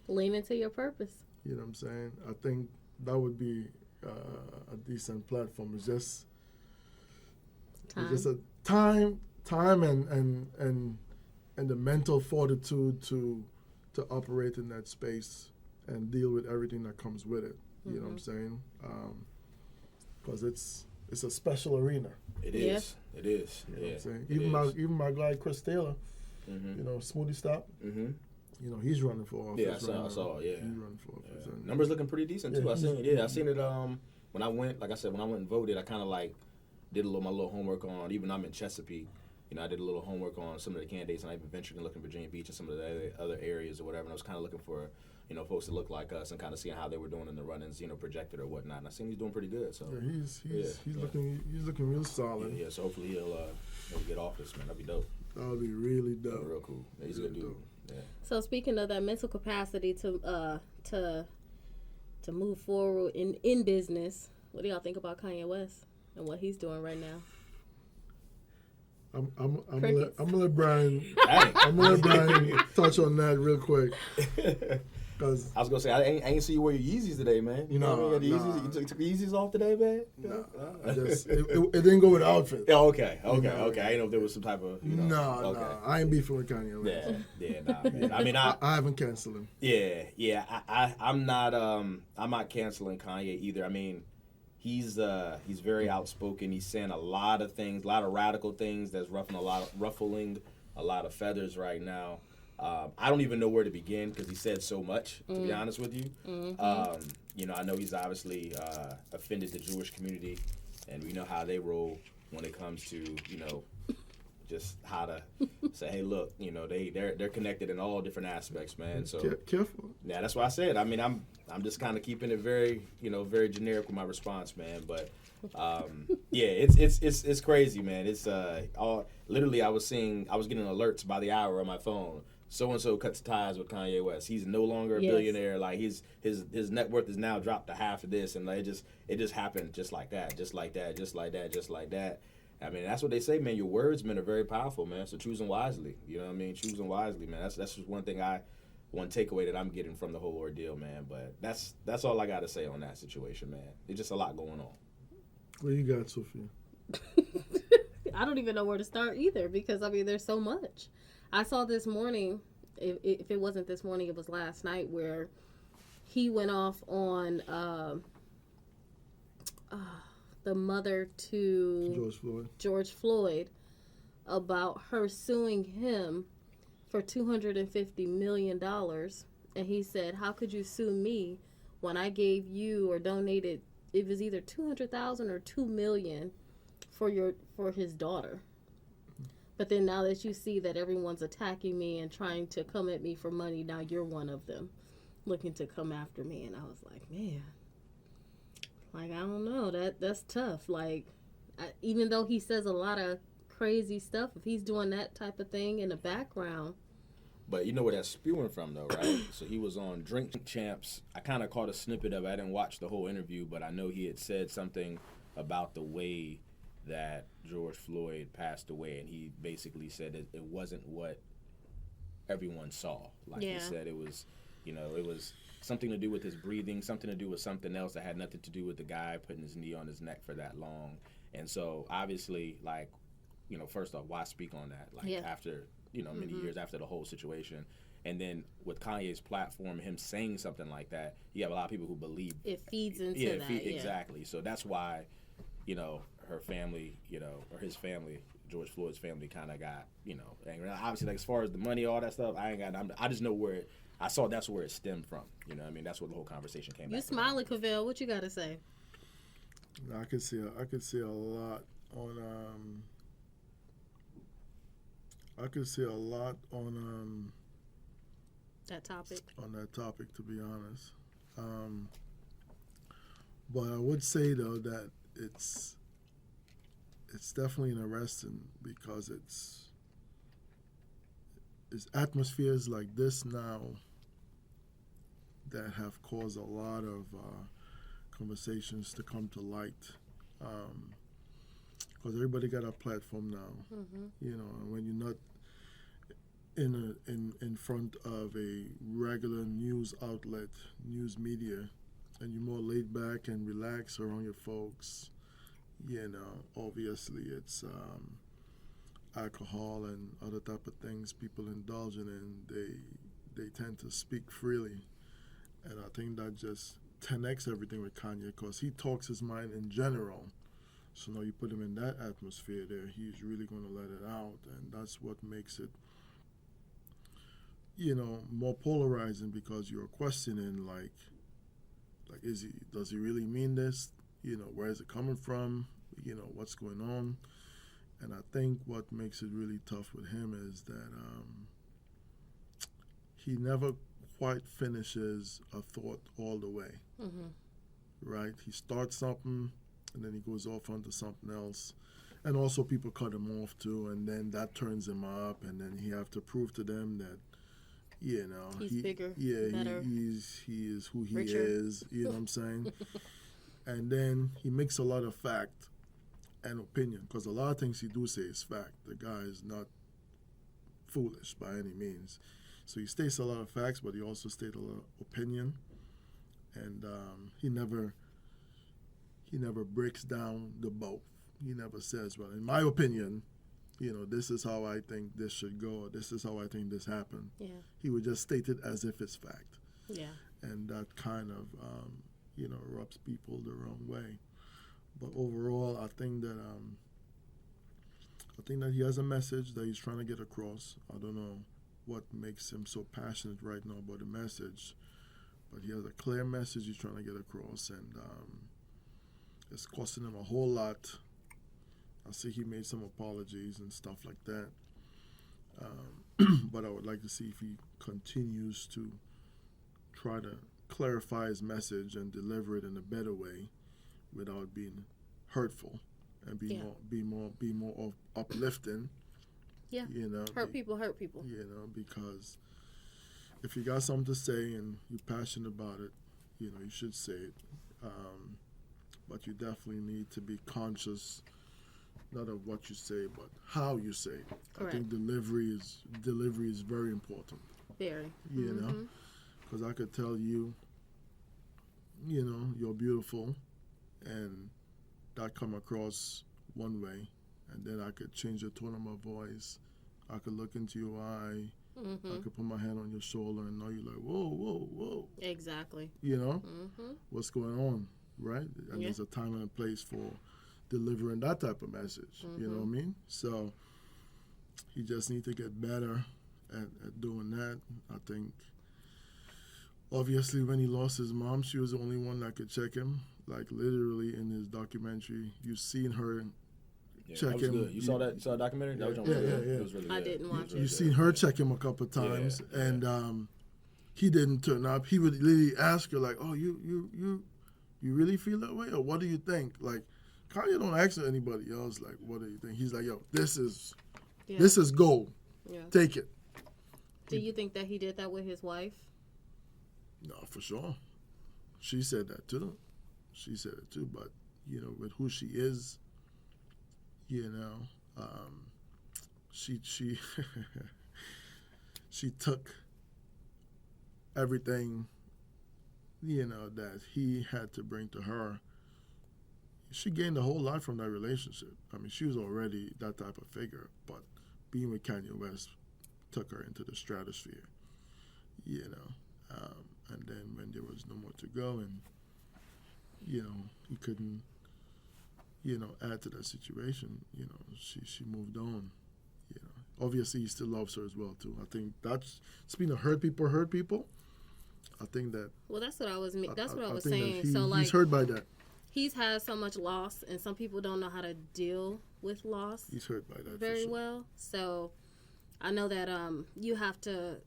Lean into your purpose. You know what I'm saying? I think that would be a decent platform. It's just a time and the mental fortitude to operate in that space and deal with everything that comes with it. You know what I'm saying? Because it's a special arena. It is. It is. You know what I'm saying? Even my guy Chris Taylor, Smoothie Stop. He's running for office. Yeah, I saw. Yeah, he's running for office. Yeah. Numbers looking pretty decent too. I seen it. When I went, like I said, when I went and voted, I kind of like did my little homework on. Even I'm in Chesapeake. I did a little homework on some of the candidates, and I even ventured and looked in Virginia Beach and some of the other areas or whatever. And I was kind of looking for, folks that look like us and kind of seeing how they were doing in the run-ins, projected or whatnot. And I seen he's doing pretty good. So he's looking real solid. Yeah. So hopefully he'll get office, man. That'd be dope. That'll be really dope. Real cool. Yeah, he's a good dude. Yeah. So speaking of that mental capacity to move forward in business, what do y'all think about Kanye West and what he's doing right now? I'm gonna let Bryan. I'm gonna let Bryan touch on that real quick. Cause I was gonna say I ain't see you wear your Yeezys today, man. You know what I mean? Yeezys, you took the Yeezys off today, man. No, it didn't go with the outfit. Yeah, okay. I didn't know if there was some type of. No, I ain't beefing with Kanye West. Nah, man. I mean, I haven't canceled him. Yeah. I'm not canceling Kanye either. I mean, he's very outspoken. He's saying a lot of things, a lot of radical things that's ruffling a lot of feathers right now. I don't even know where to begin because he said so much, to be honest with you. I know he's obviously offended the Jewish community, and we know how they roll when it comes to, just how to say, hey, look, they're connected in all different aspects, man. So careful. Yeah, that's why I said. I mean, I'm just kind of keeping it very, very generic with my response, man. But it's crazy, man. It's literally I was getting alerts by the hour on my phone. So and so cuts ties with Kanye West. He's no longer a billionaire. Like his net worth is now dropped to half of this, and it just happened just like that. I mean, that's what they say, man. Your words, man, are very powerful, man. So choose them wisely. You know what I mean? Choose them wisely, man. That's just one takeaway that I'm getting from the whole ordeal, man. But that's all I got to say on that situation, man. There's just a lot going on. What you got, Sophia? I don't even know where to start either because, I mean, there's so much. I saw this morning, if it wasn't this morning, it was last night, where he went off on the mother to George Floyd about her suing him for $250 million. And he said, how could you sue me when I gave you or donated, it was either $200,000 or $2 million for his daughter. But then now that you see that everyone's attacking me and trying to come at me for money, now you're one of them looking to come after me. And I was like, man, like, I don't know, that's tough. Like, even though he says a lot of crazy stuff, if he's doing that type of thing in the background. But you know where that's spewing from, though, right? So he was on Drink Champs. I kind of caught a snippet of it. I didn't watch the whole interview, but I know he had said something about the way that George Floyd passed away, and he basically said it wasn't what everyone saw. Like he said, it was, it was something to do with his breathing, something to do with something else that had nothing to do with the guy putting his knee on his neck for that long. And so obviously, like, first off, why speak on that? Like after, many years after the whole situation. And then with Kanye's platform, him saying something like that, you have a lot of people who believe it feeds into that. Exactly. So that's why, her family, or his family, George Floyd's family, kind of got, angry. Obviously, like, as far as the money, all that stuff, I just know where I saw that's where it stemmed from. You know what I mean? That's where the whole conversation came. You smiling, Cavelle? What you got to say? I could see a lot on. I could see a lot on that topic. On that topic, to be honest. But I would say though that it's definitely interesting because it's atmospheres like this now that have caused a lot of conversations to come to light. Because everybody got a platform now, you know, and when you're not in front of a regular news outlet, news media, and you're more laid back and relaxed around your folks, you know, obviously it's alcohol and other type of things people indulging in. They tend to speak freely, and I think that just 10x everything with Kanye, because he talks his mind in general. So now you put him in that atmosphere there, he's really going to let it out, and that's what makes it, you know, more polarizing, because you're questioning like does he really mean this? You know, where is it coming from? You know, what's going on? And I think what makes it really tough with him is that he never quite finishes a thought all the way. Right? He starts something, and then he goes off onto something else. And also people cut him off too, and then that turns him up, and then he have to prove to them that, you know, he's bigger, better, he is who he richer. is, you know what I'm saying? And then he makes a lot of fact and opinion, because a lot of things he do say is fact. The guy is not foolish by any means. So he states a lot of facts, but he also states a lot of opinion. And he never breaks down the both. He never says, well, in my opinion, you know, this is how I think this should go, or this is how I think this happened. Yeah. He would just state it as if it's fact. Yeah. And that kind of, you know, rubs people the wrong way. But overall, I think that he has a message that he's trying to get across. I don't know what makes him so passionate right now about the message, but he has a clear message he's trying to get across, and it's costing him a whole lot. I see he made some apologies and stuff like that, but I would like to see if he continues to try to clarify his message and deliver it in a better way without being hurtful, and be more uplifting. Yeah. You know, hurt people. You know, because if you got something to say and you're passionate about it, you know, you should say it. But you definitely need to be conscious, not of what you say, but how you say it. Correct. I think delivery is very important. Very. You know, because I could tell you, you know, you're beautiful, and that come across one way, and then I could change the tone of my voice. I could look into your eye. I could put my hand on your shoulder, and now you're like, whoa, whoa, whoa. Exactly. You know, what's going on, right? And there's a time and a place for delivering that type of message. You know what I mean? So he just needs to get better at doing that. I think, obviously, when he lost his mom, she was the only one that could check him. Like, literally, in his documentary, you've seen her check him. Good. You saw that? You saw the documentary? Yeah, That was It was really good. I didn't watch it. You've seen her check him a couple of times, and he didn't turn up. He would literally ask her, like, "Oh, you really feel that way, or what do you think?" Like, Kanye don't ask anybody else, like, "What do you think?" He's like, "Yo, this is gold. Yeah. Take it." Do you think that he did that with his wife? No, for sure. She said that too. She said it too, but, you know, with who she is, you know, she she took everything, you know, that he had to bring to her. She gained a whole lot from that relationship. I mean, she was already that type of figure, but being with Kanye West took her into the stratosphere, you know. And then when there was no more to go, and, you know, he couldn't, you know, add to that situation, you know, she moved on, you know. Obviously, he still loves her as well, too. I think that's, speaking of hurt people, I think that... Well, that's what I was think saying. that So, like, he's hurt by that. He's had so much loss, and some people don't know how to deal with loss. He's hurt by that very for sure. well. So, I know that you have to,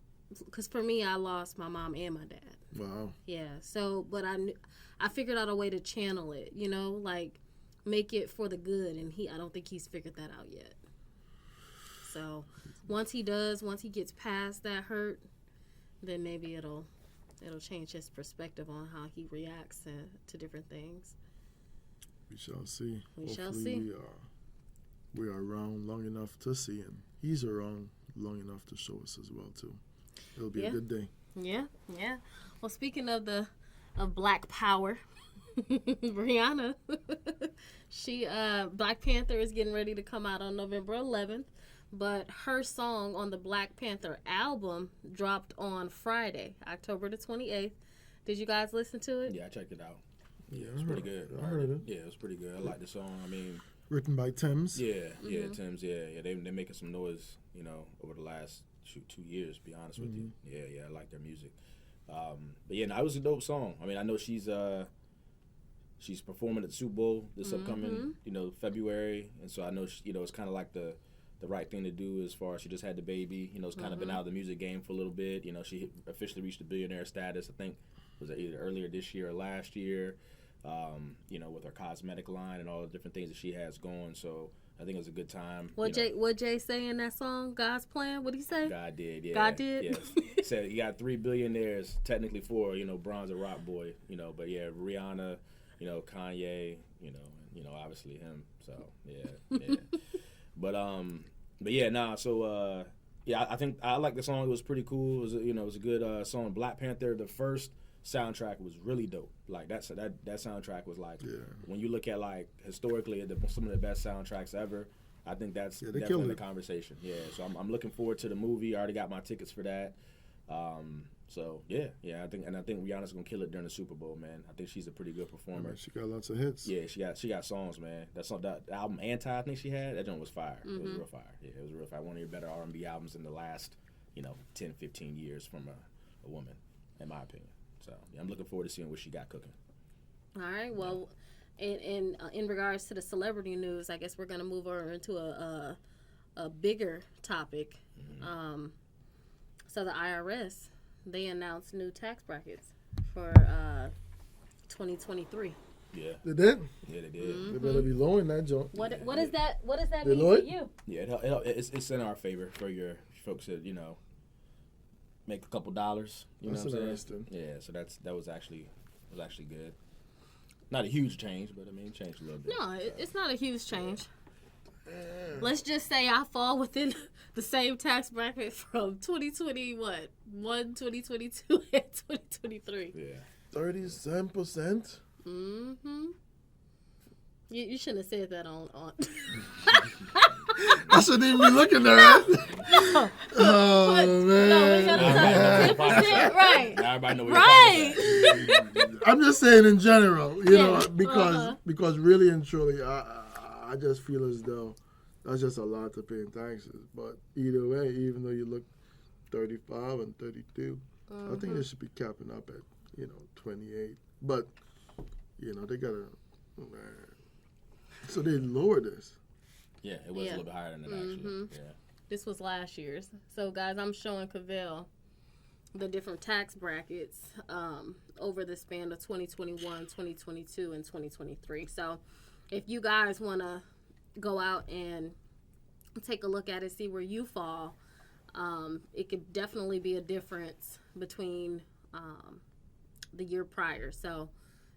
because for me, I lost my mom and my dad. Wow. Yeah. So, but I figured out a way to channel it. You know, like make it for the good, and I don't think he's figured that out yet. So, once he gets past that hurt, then maybe it'll it'll change his perspective on how he reacts to different things. We shall see. We shall see. We are around long enough to see, and he's around long enough to show us as well too. It'll be a good day. Yeah. Well, speaking of Black Power, Rihanna, she Black Panther is getting ready to come out on November 11th, but her song on the Black Panther album dropped on Friday, October the 28th. Did you guys listen to it? Yeah, I checked it out. Yeah, it's pretty good. I heard it. Yeah, it was pretty good. I like the song. I mean, written by Thames. Yeah, Thames. Yeah. They're making some noise, over the last 2 years. To be honest with you. Yeah, I like their music. But yeah, no, it was a dope song. I mean, I know she's performing at the Super Bowl this upcoming, February, and so I know it's kind of like the right thing to do as far as she just had the baby. It's kind of been out of the music game for a little bit. She officially reached the billionaire status. I think was it either earlier this year or last year. With her cosmetic line and all the different things that she has going. So I think it was a good time. What Jay say in that song, God's Plan? What'd he say? God did, yeah. God did? Yes. He said he got 3 billionaires, technically 4, Bronze and Rock Boy, but yeah, Rihanna, Kanye, obviously him. So, yeah. But yeah, nah, so, I think I like the song. It was pretty cool. It was a good song. Black Panther, the first soundtrack was really dope. Like that soundtrack was like, when you look at like historically some of the best soundtracks ever, I think that's definitely the conversation. Yeah, so I'm looking forward to the movie. I already got my tickets for that. So yeah, I think Rihanna's gonna kill it during the Super Bowl, man. I think she's a pretty good performer. She got lots of hits. Yeah, she got songs, man. That album Anti, I think she had, that joint was fire. It was real fire. Yeah, it was real fire. One of your better R&B albums in the last 10, 15 years from a woman, in my opinion. So yeah, I'm looking forward to seeing what she got cooking. All right. Well, in regards to the celebrity news, I guess we're gonna move over into a bigger topic. So the IRS, they announced new tax brackets for 2023. Yeah. They did? Yeah, they did. They better be lowering that joint. What does that mean for you? Yeah, it's in our favor for your folks that make a couple dollars. That's interesting. Yeah, so that was actually good. Not a huge change, but I mean, it changed a little bit. No, it's not a huge change. Let's just say I fall within the same tax bracket from 2021, 2022, and 2023. Yeah. 37%. You shouldn't have said that on. I shouldn't even be looking at it. Oh, man. No, we gotta talk 10%, right? Everybody know what right. I'm just saying in general, because really and truly, I just feel as though that's just a lot to pay in taxes. But either way, even though you look 35 and 32, I think they should be capping up at 28. But they gotta. So they lowered this. Yeah, it was a little bit higher than that actually. Yeah. This was last year's. So guys, I'm showing Cavelle the different tax brackets over the span of 2021, 2022, and 2023. So if you guys want to go out and take a look at it, see where you fall, it could definitely be a difference between the year prior. So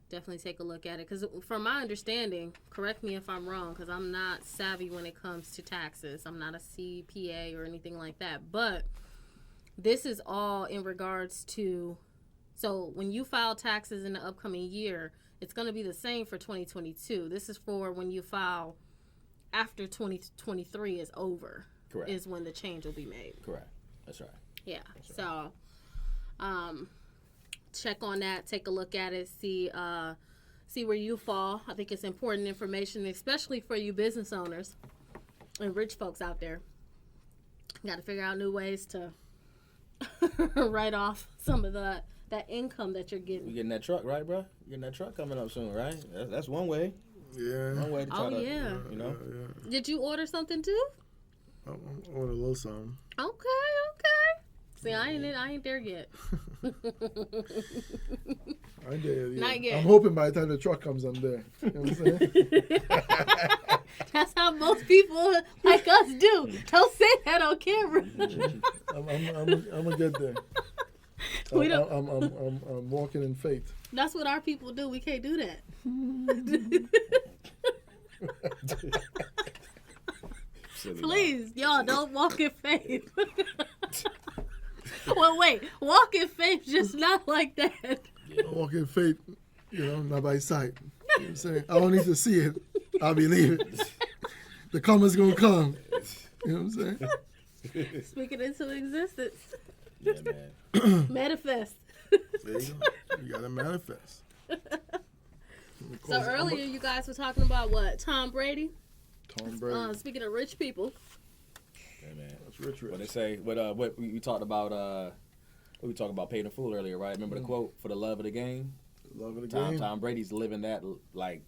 definitely take a look at it, because from my understanding, correct me if I'm wrong, because I'm not savvy when it comes to taxes. I'm not a CPA or anything like that, but this is all in regards to, so when you file taxes in the upcoming year, it's going to be the same for 2022. This is for when you file after 2023 is over. Correct. Is when the change will be made. Correct. That's right. Yeah. That's right. So check on that, take a look at it, see where you fall. I think it's important information, especially for you business owners and rich folks out there. You got to figure out new ways to write off some of that income that you're getting. You getting that truck, right, bro? You getting that truck coming up soon, right? That's one way. Yeah. One way to try to, yeah. Yeah. Did you order something too? I ordered a little something. Okay. See, I ain't there yet. I ain't there yet. Not yet. I'm hoping by the time the truck comes, I'm there. You know what I'm saying? That's how most people like us do. Don't say that on camera. I'm gonna get there. We don't. I'm walking in faith. That's what our people do. We can't do that. Please, y'all don't walk in faith. Well, wait, walk in faith, just not like that. Yeah. Walk in faith, not by sight. You know what I'm saying? I don't need to see it. I believe it. The karma's gonna come. You know what I'm saying? Speak it into existence. Yeah, man. Manifest. There you go. You gotta manifest. So earlier you guys were talking about what? Tom Brady? Tom Brady. Speaking of rich people. Yeah, man. That's rich. What they say? What we talked about? We talked about paying the fool earlier, right? Remember the quote, "For the love of the game." Love of the game. Tom Brady's living that like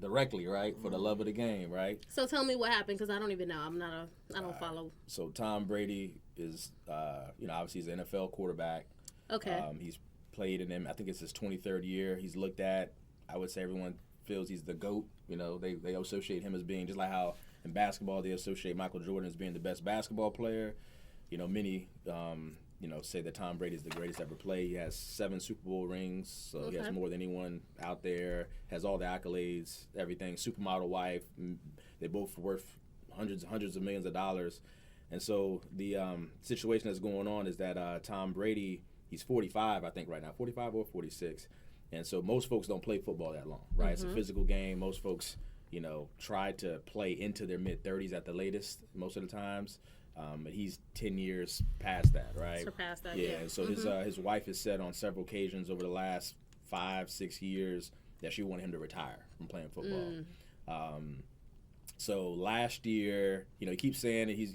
directly, right? For the love of the game, right? So tell me what happened, because I don't even know. I don't follow. So Tom Brady is, obviously he's an NFL quarterback. Okay. He's played in them. I think it's his 23rd year. He's looked at. I would say everyone feels he's the GOAT. They associate him as being, just like how in basketball they associate Michael Jordan as being the best basketball player. Many say that Tom Brady is the greatest ever play. He has 7 Super Bowl rings, so he has more than anyone out there. Has all the accolades, everything. Supermodel wife. They're both worth hundreds of millions of dollars. And so the situation that's going on is that Tom Brady, he's 45, I think, right now, 45 or 46. And so most folks don't play football that long, right? It's a physical game. Most folks, try to play into their mid-30s at the latest most of the times. But he's 10 years past that, right? Surpassed that, yeah. And so his wife has said on several occasions over the last 5-6 years that she wanted him to retire from playing football. So last year, he keeps saying that he's,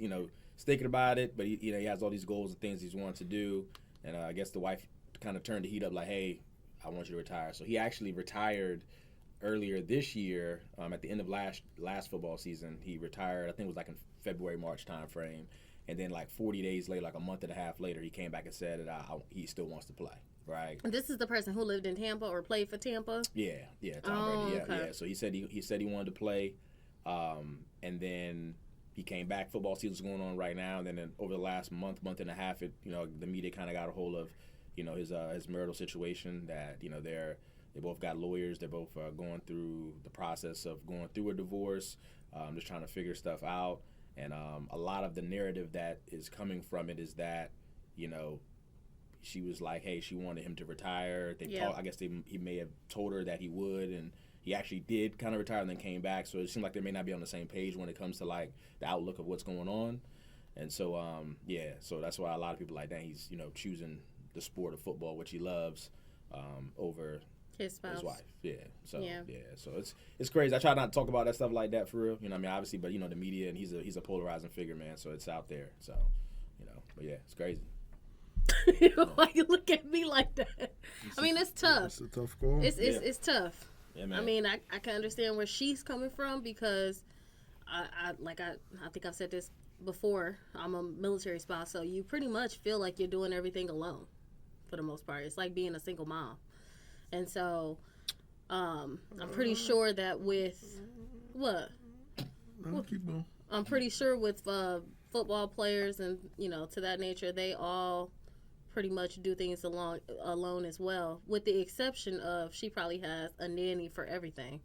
thinking about it, but he has all these goals and things he's wanting to do. And I guess the wife kind of turned the heat up like, hey, I want you to retire. So he actually retired earlier this year, at the end of last football season. He retired, I think it was like in February, March time frame. And then like 40 days later, like a month and a half later, he came back and said that he still wants to play, right? And this is the person who lived in Tampa or played for Tampa? Yeah, Tom Brady, okay. yeah. So he said he wanted to play, and then he came back. Football season's going on right now, and then over the last month and a half, the media kind of got a hold of, his marital situation. That they both got lawyers. They're both going through the process of going through a divorce, just trying to figure stuff out. And a lot of the narrative that is coming from it is that, she was like, hey, she wanted him to retire. I guess he may have told her that he would, and he actually did kind of retire and then came back. So it seemed like they may not be on the same page when it comes to like the outlook of what's going on. And so, so that's why a lot of people are like, dang, he's, choosing the sport of football, which he loves, over his spouse. His wife. Yeah. So so it's crazy. I try not to talk about that stuff like that for real. Obviously, but the media, and he's a polarizing figure, man. So it's out there. So, but yeah, it's crazy. Why you look at me like that? It's tough. It's a tough call. It's tough. Yeah, man. I can understand where she's coming from, because I think I've said this before. I'm a military spouse, so you pretty much feel like you're doing everything alone for the most part. It's like being a single mom. And so I'm pretty sure that with what? No, keep going. I'm pretty sure with football players and to that nature, they all pretty much do things alone as well, with the exception of she probably has a nanny for everything,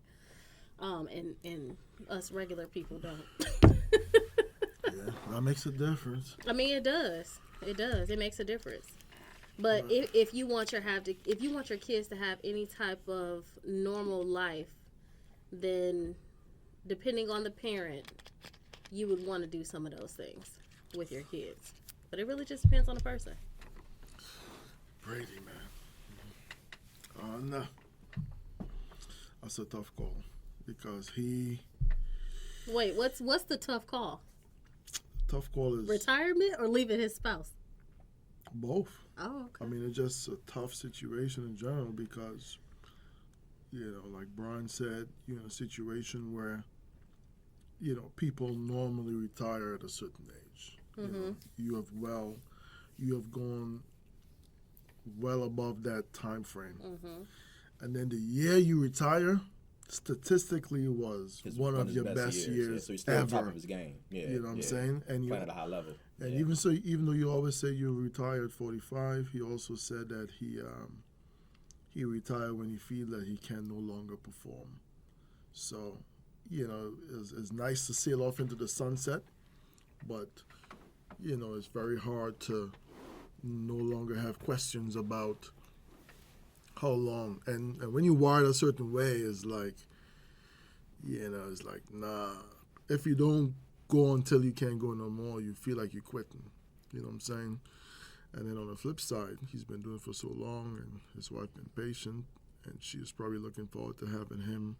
and us regular people don't. Yeah, that makes a difference. It does. It makes a difference. But if you want your kids to have any type of normal life, then depending on the parent, you would want to do some of those things with your kids. But it really just depends on the person. Brady, man. No. That's a tough call, because he... Wait, what's the tough call? Tough call is... retirement or leaving his spouse? Both. Oh, okay. It's just a tough situation in general, because, like Bryan said, a situation where, people normally retire at a certain age. Mm-hmm. You have gone well above that time frame. Mm-hmm. And then the year you retire, statistically was one of your best years yeah. So he's still ever. on top of his game. Yeah, You know what I'm saying? And playing at a high level. And even though you always say you retired at 45, he also said that he retired when he feels that he can no longer perform. So, it's nice to sail off into the sunset, but it's very hard to no longer have questions about how long. And when you wired a certain way, it's like, it's like, nah. If you don't go until you can't go no more, you feel like you're quitting. You know what I'm saying? And then on the flip side, he's been doing it for so long, and his wife been patient, and she's probably looking forward to having him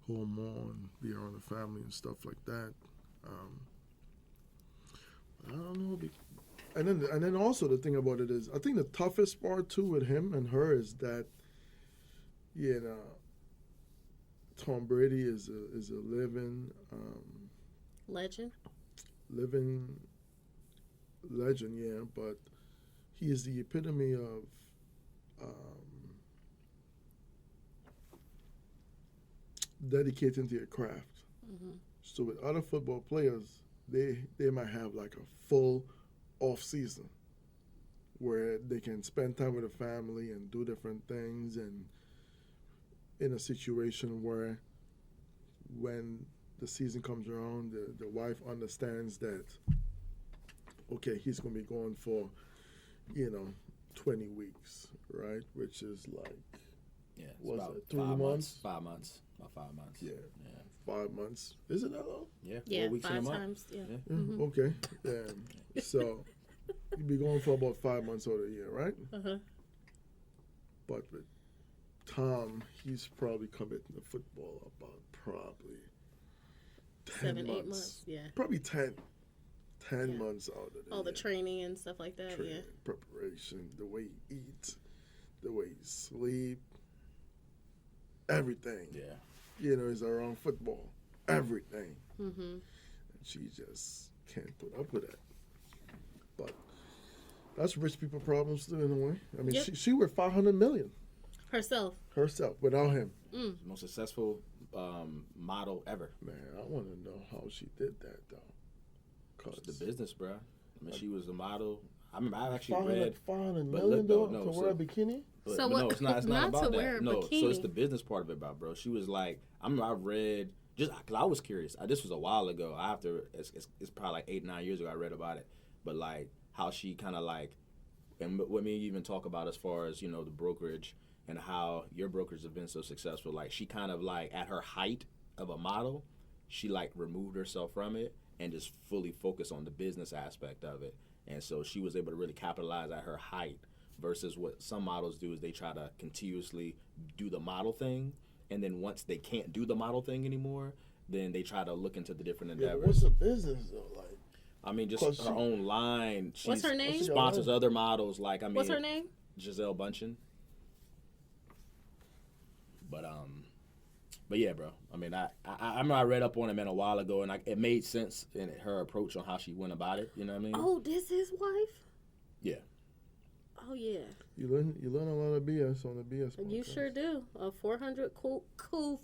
home more and be around the family and stuff like that. I don't know. And then also the thing about it is, I think the toughest part too with him and her is that, Tom Brady is a living legend. Living legend, yeah, but he is the epitome of dedicating to your craft. Mm-hmm. So with other football players, they might have like a full off season where they can spend time with the family and do different things, and in a situation where when the season comes around, the wife understands that, okay, he's going to be going for, 20 weeks, right? Which is like, about 3 months? 5 months. About 5 months. Yeah. 5 months. Is it that long? Yeah. 4 weeks 5 in a month. times. Yeah. Mm-hmm. Okay. So you'd be going for about 5 months out of the year, right? Uh-huh. But with Tom, he's probably committing to football about probably 10 7, months. 8 months. Yeah. Probably 10 months out of the All the year. training and stuff like that. Training, preparation, the way he eats, the way he sleep, everything. Yeah. Is around football. Everything. Mm-hmm. And she just can't put up with that. But that's rich people problems too, in a way. I mean, she worth $500 million herself without him. Most successful model ever. Man, I want to know how she did that though. Cause the business, bro. I mean, she was a model. I remember I actually read $500 million to wear a bikini. But, so but no, it's not about that. No, bikini. So it's the business part of it, bro. She was like, I read just because I was curious. This was a while ago. It's probably like 8, 9 years ago. I read about it, but like how she kind of like, and what me even talk about as far as the brokerage and how your brokers have been so successful. Like she kind of like at her height of a model, she like removed herself from it and just fully focused on the business aspect of it. And so she was able to really capitalize at her height versus what some models do is they try to continuously do the model thing. And then once they can't do the model thing anymore, then they try to look into the different endeavors. Yeah, what's the business though? Like, I mean, just her own line. What's her name? She sponsors other models. Like, I mean, what's her name? Gisele Bündchen. But yeah, bro. I mean, I read up on it, man, a while ago, and it made sense in her approach on how she went about it. You know what I mean? Oh, this his wife? Yeah. Oh yeah. You learn a lot of BS on the BS podcast. You sure do. A 400 cool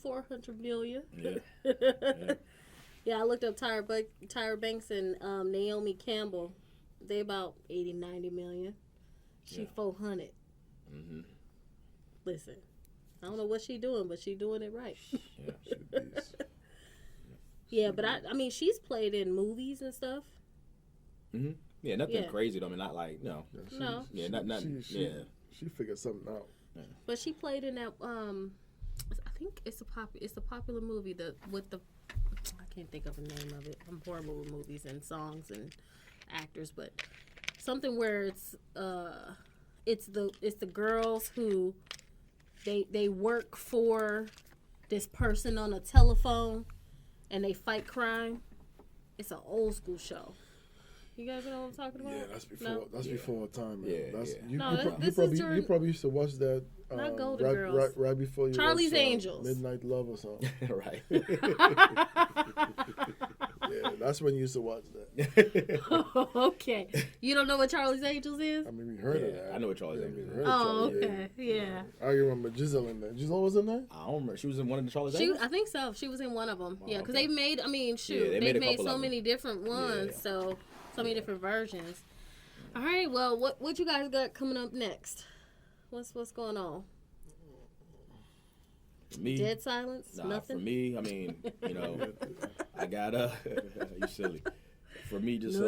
400 million. Yeah. Yeah. Yeah, I looked up Tyra Banks and Naomi Campbell. They about 80, 90 million. She 400. Mm-hmm. Listen, I don't know what she doing, but she doing it right. Yeah, yeah, but I mean, she's played in movies and stuff. Mm-hmm. Yeah, nothing crazy though. I mean, not like no. Yeah, nothing. She figured something out. Yeah. But she played in that. I think it's a popular movie with the. I can't think of the name of it. I'm horrible with movies and songs and actors, but something where it's the girls who they work for this person on a telephone and they fight crime. It's an old school show. You guys know what I'm talking about? Yeah, that's before our time, man. Yeah, you probably used to watch that. Not Golden Girls. Right before you Charlie's watched, Angels. Midnight Love or something. Right. Yeah, That's when you used to watch that. Okay. You don't know what Charlie's Angels is? I mean, we heard of that. I know what Charlie's Angels is. Oh, okay. Yeah. I remember Giselle in there. Giselle was in there? I don't remember. She was in one of the Charlie's Angels? I think so. She was in one of them. Yeah, because okay. they made, they made couple so of many different ones. Yeah. So many different versions. All right. Well, what you guys got coming up next? What's going on? For me, Dead silence? Nothing? For me, I mean, I got you silly. For me, just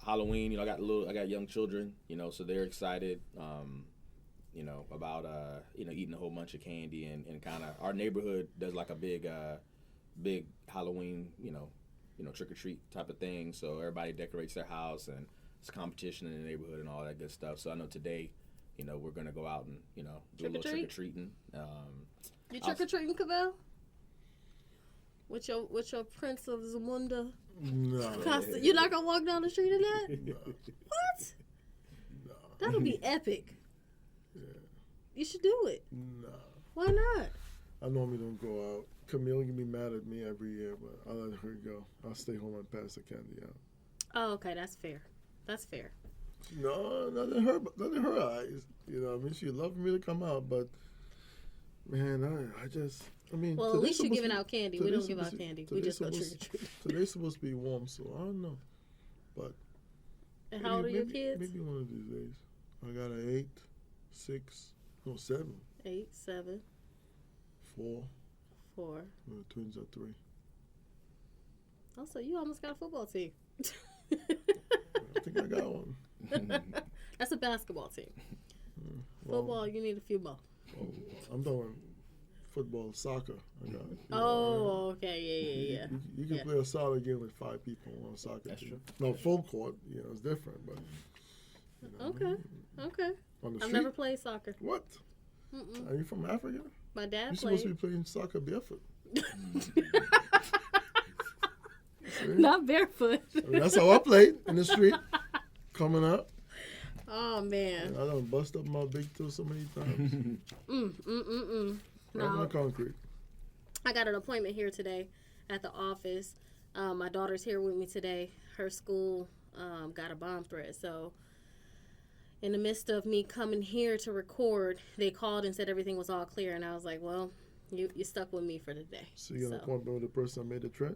Halloween. I got young children. So they're excited. About eating a whole bunch of candy and kind of our neighborhood does like a big Halloween trick or treat type of thing. So everybody decorates their house and it's competition in the neighborhood and all that good stuff. So I know today, we're gonna go out and do a little trick or treating. You trick or treating, Cavelle? With your Prince of Zamunda? No. You're not gonna walk down the street in that? No. What? No. That'll be epic. Yeah. You should do it. No. Why not? I normally don't go out. Camille can be mad at me every year, but I'll let her go. I'll stay home and pass the candy out. Oh, okay, that's fair. That's fair. No, not in her eyes. She loved me to come out, but man, Well, at least you're giving out candy. We don't give out candy. We just go trick or treat. Today's supposed to be warm, so I don't know. But and how old are your kids? Maybe one of these days. I got an 8, 6, no 7. 8, 7, 4. 4. The twins are 3. Oh, so you almost got a football team. I think I got one. That's a basketball team. Well, Football, you need a few more. Well, I'm doing football, soccer. I got, okay, yeah. You can play a solid game with 5 people on a soccer That's team. true. No, full court, it's different, but. Okay. On the I've street? never played soccer. What? Mm-mm. Are you from Africa? My dad You're played. supposed to be playing soccer barefoot. Not barefoot. That's how I played in the street, coming up. Oh man. And I done bust up my big toe so many times. Right on the concrete. I got an appointment here today at the office. My daughter's here with me today. Her school got a bomb threat, so in the midst of me coming here to record, they called and said everything was all clear, and I was like, well, you stuck with me for the day. So you're going to appointment with the person that made the threat?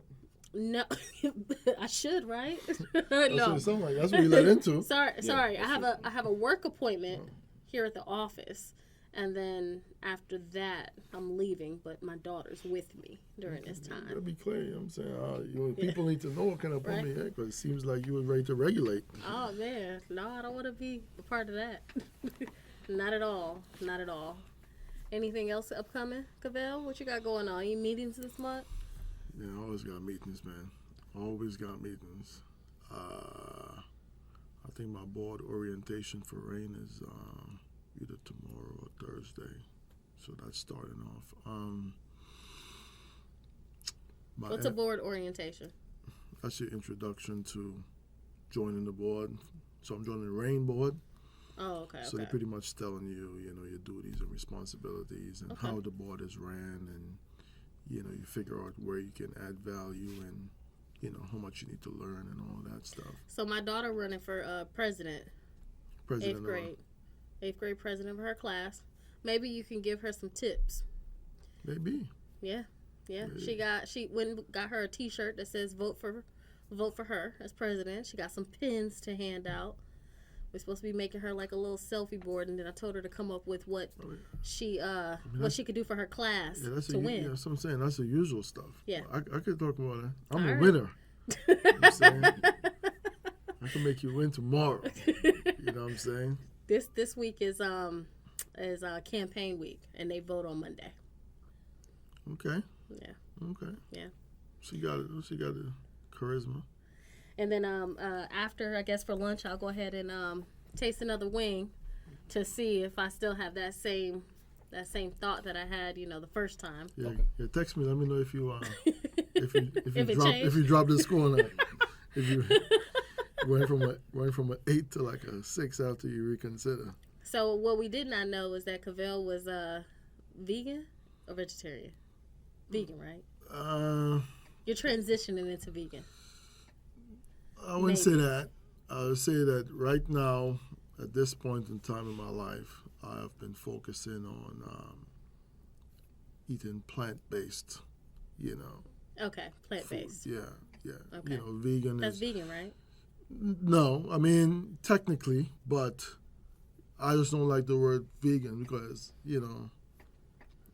No, I should, right? That's No. what it sounds like. That's what you let into. Sorry. I have a work appointment here at the office, and then after that, I'm leaving. But my daughter's with me during this time. You gotta be clear. I'm saying people need to know what kind of appointment you had, because it seems like you were ready to regulate. Oh man, no, I don't want to be a part of that. Not at all. Not at all. Anything else upcoming, Cavelle? What you got going on? Any meetings this month? Yeah, I always got meetings, man. Always got meetings. I think my board orientation for rain is either tomorrow or Thursday. So that's starting off. What's a board orientation? That's your introduction to joining the board. So I'm joining the rain board. Oh, okay. So they're pretty much telling you, your duties and responsibilities and how the board is ran, and you figure out where you can add value and, how much you need to learn and all that stuff. So my daughter running for president. President 8th grade. 8th grade president of her class. Maybe you can give her some tips. Maybe. Yeah. Maybe. She went and got her a T-shirt that says vote for her as president. She got some pins to hand out. We're supposed to be making her like a little selfie board, and then I told her to come up with what she could do for her class to win. Yeah, that's what I'm saying. That's the usual stuff. Yeah. I could talk about that. I'm All a right. winner. You know what I'm saying? I can make you win tomorrow. You know what I'm saying? This week is campaign week, and they vote on Monday. Okay. Yeah. Okay. Yeah. She got the charisma. And then after, I guess for lunch, I'll go ahead and taste another wing to see if I still have that same thought that I had, the first time. Yeah, text me. Let me know if you If you drop the score or not. If you went from an 8 to like a 6 after you reconsider. So what we did not know is that Cavelle was vegan or vegetarian. Vegan, right? You're transitioning into vegan. I wouldn't say that. I would say that right now, at this point in time in my life, I have been focusing on eating plant-based, Okay, plant-based. food. Yeah. Okay. Vegan That's is... vegan, right? No, I mean, technically, but I just don't like the word vegan because,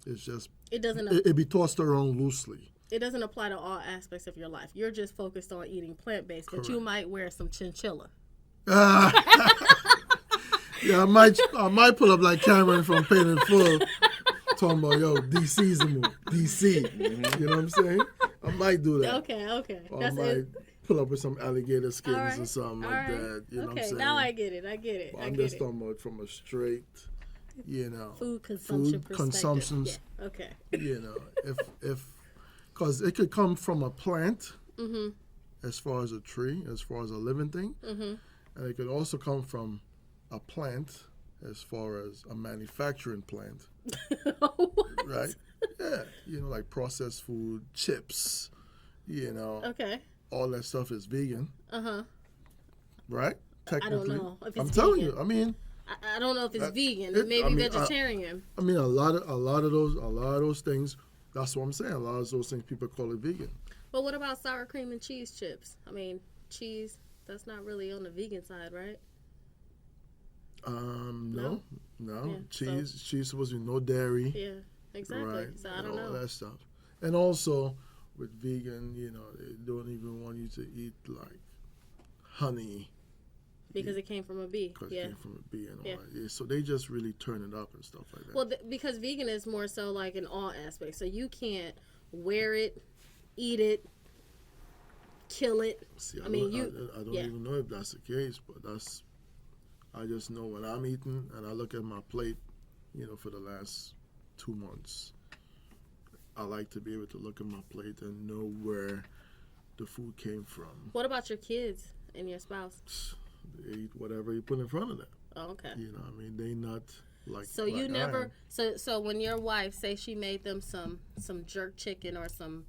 it's just... It doesn't. It be tossed around loosely. It doesn't apply to all aspects of your life. You're just focused on eating plant-based, but you might wear some chinchilla. Yeah, I might pull up like Cameron from Paid in Full, talking about, DC's a move. DC. Mm-hmm. You know what I'm saying? I might do that. Okay. Or That's I might it. pull up with some alligator skins All right. or something All like right. that. You know what I'm Okay, saying? now I get it. I'm just talking about from a straight, food consumption perspective. consumptions. Yeah. Okay. If because it could come from a plant, Mm-hmm. as far as a tree, as far as a living thing, Mm-hmm. and it could also come from a plant, as far as a manufacturing plant, right? Yeah, like processed food, chips, Okay. all that stuff is vegan, Uh-huh. right? Technically, I don't know if it's I'm telling vegan. you. I mean, I don't know if it's vegan. it- It may I be mean, vegetarian. a lot of those things. That's what I'm saying. A lot of those things people call it vegan. But what about sour cream and cheese chips? I mean, cheese, that's not really on the vegan side, right? No. Yeah, Cheese supposed to be no dairy. Yeah, exactly. Right, So I and don't all know. that stuff. And also with vegan, they don't even want you to eat like honey Because it came from a bee. because Yeah. it came from a bee and all Yeah. that. Yeah, so they just really turn it up and stuff like that. Well, because vegan is more so like in all aspects. So you can't wear it, eat it, kill it. See, I mean, I don't yeah. even know if that's the case, but I just know when I'm eating and I look at my plate, for the last 2 months, I like to be able to look at my plate and know where the food came from. What about your kids and your spouse? They eat whatever you put in front of them. Oh, okay. I mean, they not like. So like you I never. am. So when your wife say she made them some jerk chicken or some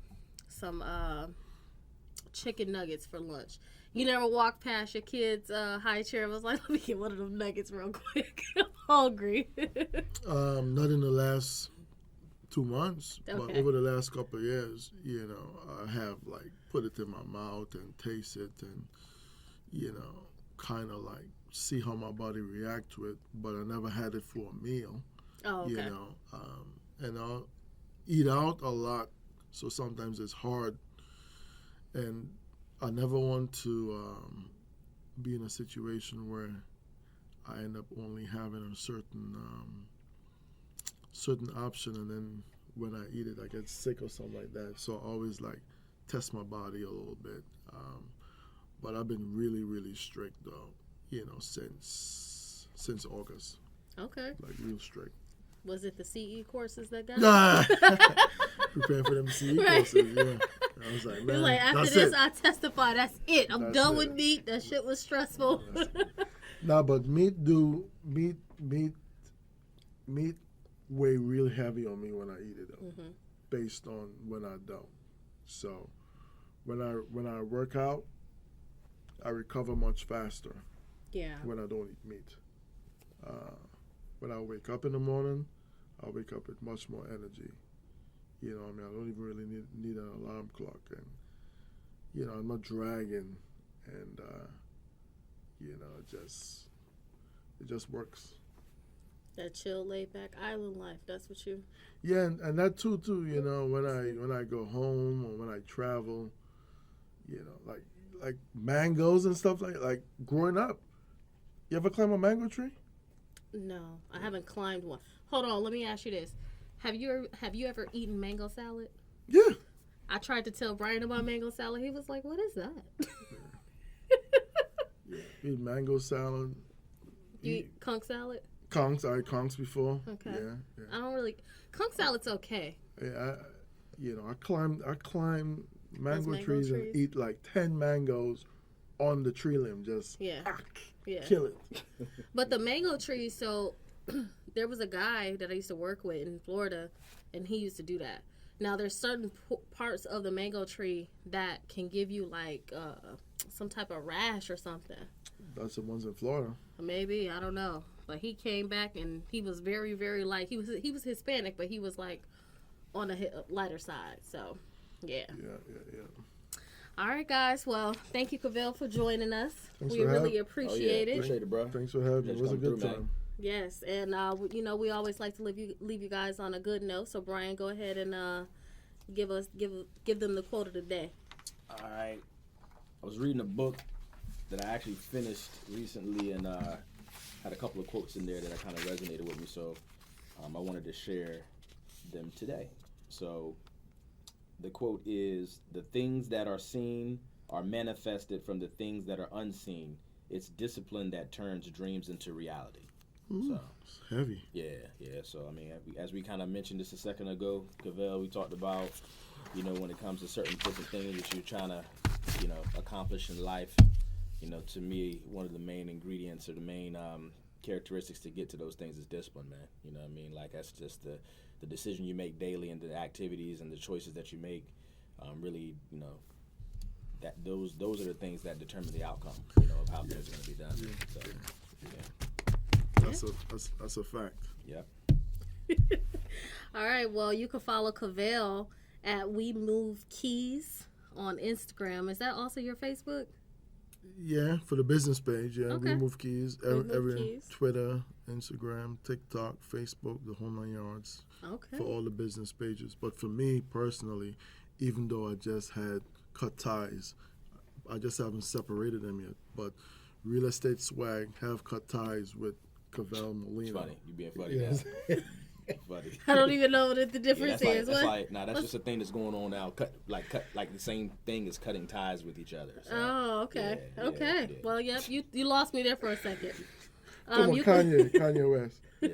chicken nuggets for lunch, you never walked past your kid's high chair and was like, "Let me get one of them nuggets real quick. I'm hungry." Not in the last 2 months, but Okay. over the last couple of years, I have like put it in my mouth and taste it and, kind of like see how my body react to it. But I never had it for a meal, Oh, okay. And I'll eat out a lot, so sometimes it's hard. And I never want to be in a situation where I end up only having a certain option, and then when I eat it, I get sick or something like that. So I always like test my body a little bit. But I've been really, really strict though, since August. Okay. Like real strict. Was it the CE courses that got? Nah. Preparing for them CE courses, yeah. I was like, You're man, like, after that's this, it. I testify. That's it. I'm That's done it. with meat. That shit was stressful. Nah, but meat weigh real heavy on me when I eat it though, Mm-hmm. based on when I don't. So when I work out, I recover much faster Yeah. when I don't eat meat. When I wake up in the morning, I wake up with much more energy. I don't even really need an alarm clock, and I'm not dragging, and it just works. That chill, laid back island life. That's what you. Yeah, and that too. When I go home or when I travel, like mangoes and stuff like growing up. You ever climb a mango tree? No, I haven't climbed one. Hold on, let me ask you this: Have you ever eaten mango salad? Yeah. I tried to tell Bryan about mango salad. He was like, "What is that?" Yeah. Eat mango salad. You eat conch salad? Conchs. I had conchs before. Okay. Yeah. I don't really. Conch salad's okay. Yeah, I climb mango mango trees and trees? eat like 10 mangoes on the tree limb. Just Yeah. Yeah. kill it. But the mango trees, so there was a guy that I used to work with in Florida, and he used to do that. Now, there's certain parts of the mango tree that can give you like some type of rash or something. That's the ones in Florida. Maybe, I don't know. But he came back and he was very, very light. He was Hispanic, but he was like on the lighter side. So, yeah. Yeah. All right, guys. Well, thank you, Cavelle, for joining us. Thanks we for really having- appreciate it. Appreciate it, bro. Thanks for having me. It was a good time. Yes, and we always like to leave you guys on a good note. So, Bryan, go ahead and give them the quote of the day. All right. I was reading a book that I actually finished recently, and had a couple of quotes in there that kind of resonated with me. So I wanted to share them today. So the quote is, "The things that are seen are manifested from the things that are unseen. It's discipline that turns dreams into reality." So It's heavy. yeah. So I mean, as we kind of mentioned this a second ago, Cavelle, we talked about, when it comes to certain different things that you're trying to, accomplish in life. To me, one of the main ingredients or the main characteristics to get to those things is discipline, man. You know what I mean? Like, that's just the decision you make daily and the activities and the choices that you make. Really, that those are the things that determine the outcome, of how things are going to be done. So, yeah. That's a fact. Yep. All right. Well, you can follow Cavelle at We Move Keys on Instagram. Is that also your Facebook? Yeah, for the business page. Yeah, Okay. We Move Keys. Move Every Keys. Twitter, Instagram, TikTok, Facebook, the whole 9 yards. Okay. For all the business pages. But for me personally, even though I just had cut ties, I just haven't separated them yet. But Real Estate Swag have cut ties with Cavelle Mollineaux. It's funny. You being funny Yes. now. Funny. I don't even know what the difference is. That's just a thing that's going on now. Cut like the same thing as cutting ties with each other. So, Oh, okay. yeah, Okay. yeah. Well, yep. You lost me there for a second. Come on, you Kanye West. Yeah.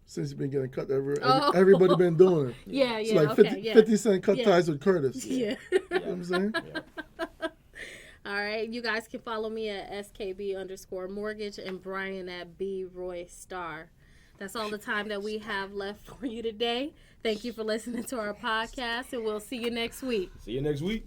Since you've been getting cut, everybody Oh. been doing it. Yeah. It's Yeah. like Okay. 50, Yeah. 50 Cent cut Yeah. ties with Curtis. Yeah. You know what I'm saying? Yeah. All right. You guys can follow me at SKB_mortgage and Bryan at BRoyStar. That's all the time that we have left for you today. Thank you for listening to our podcast, and we'll see you next week. See you next week.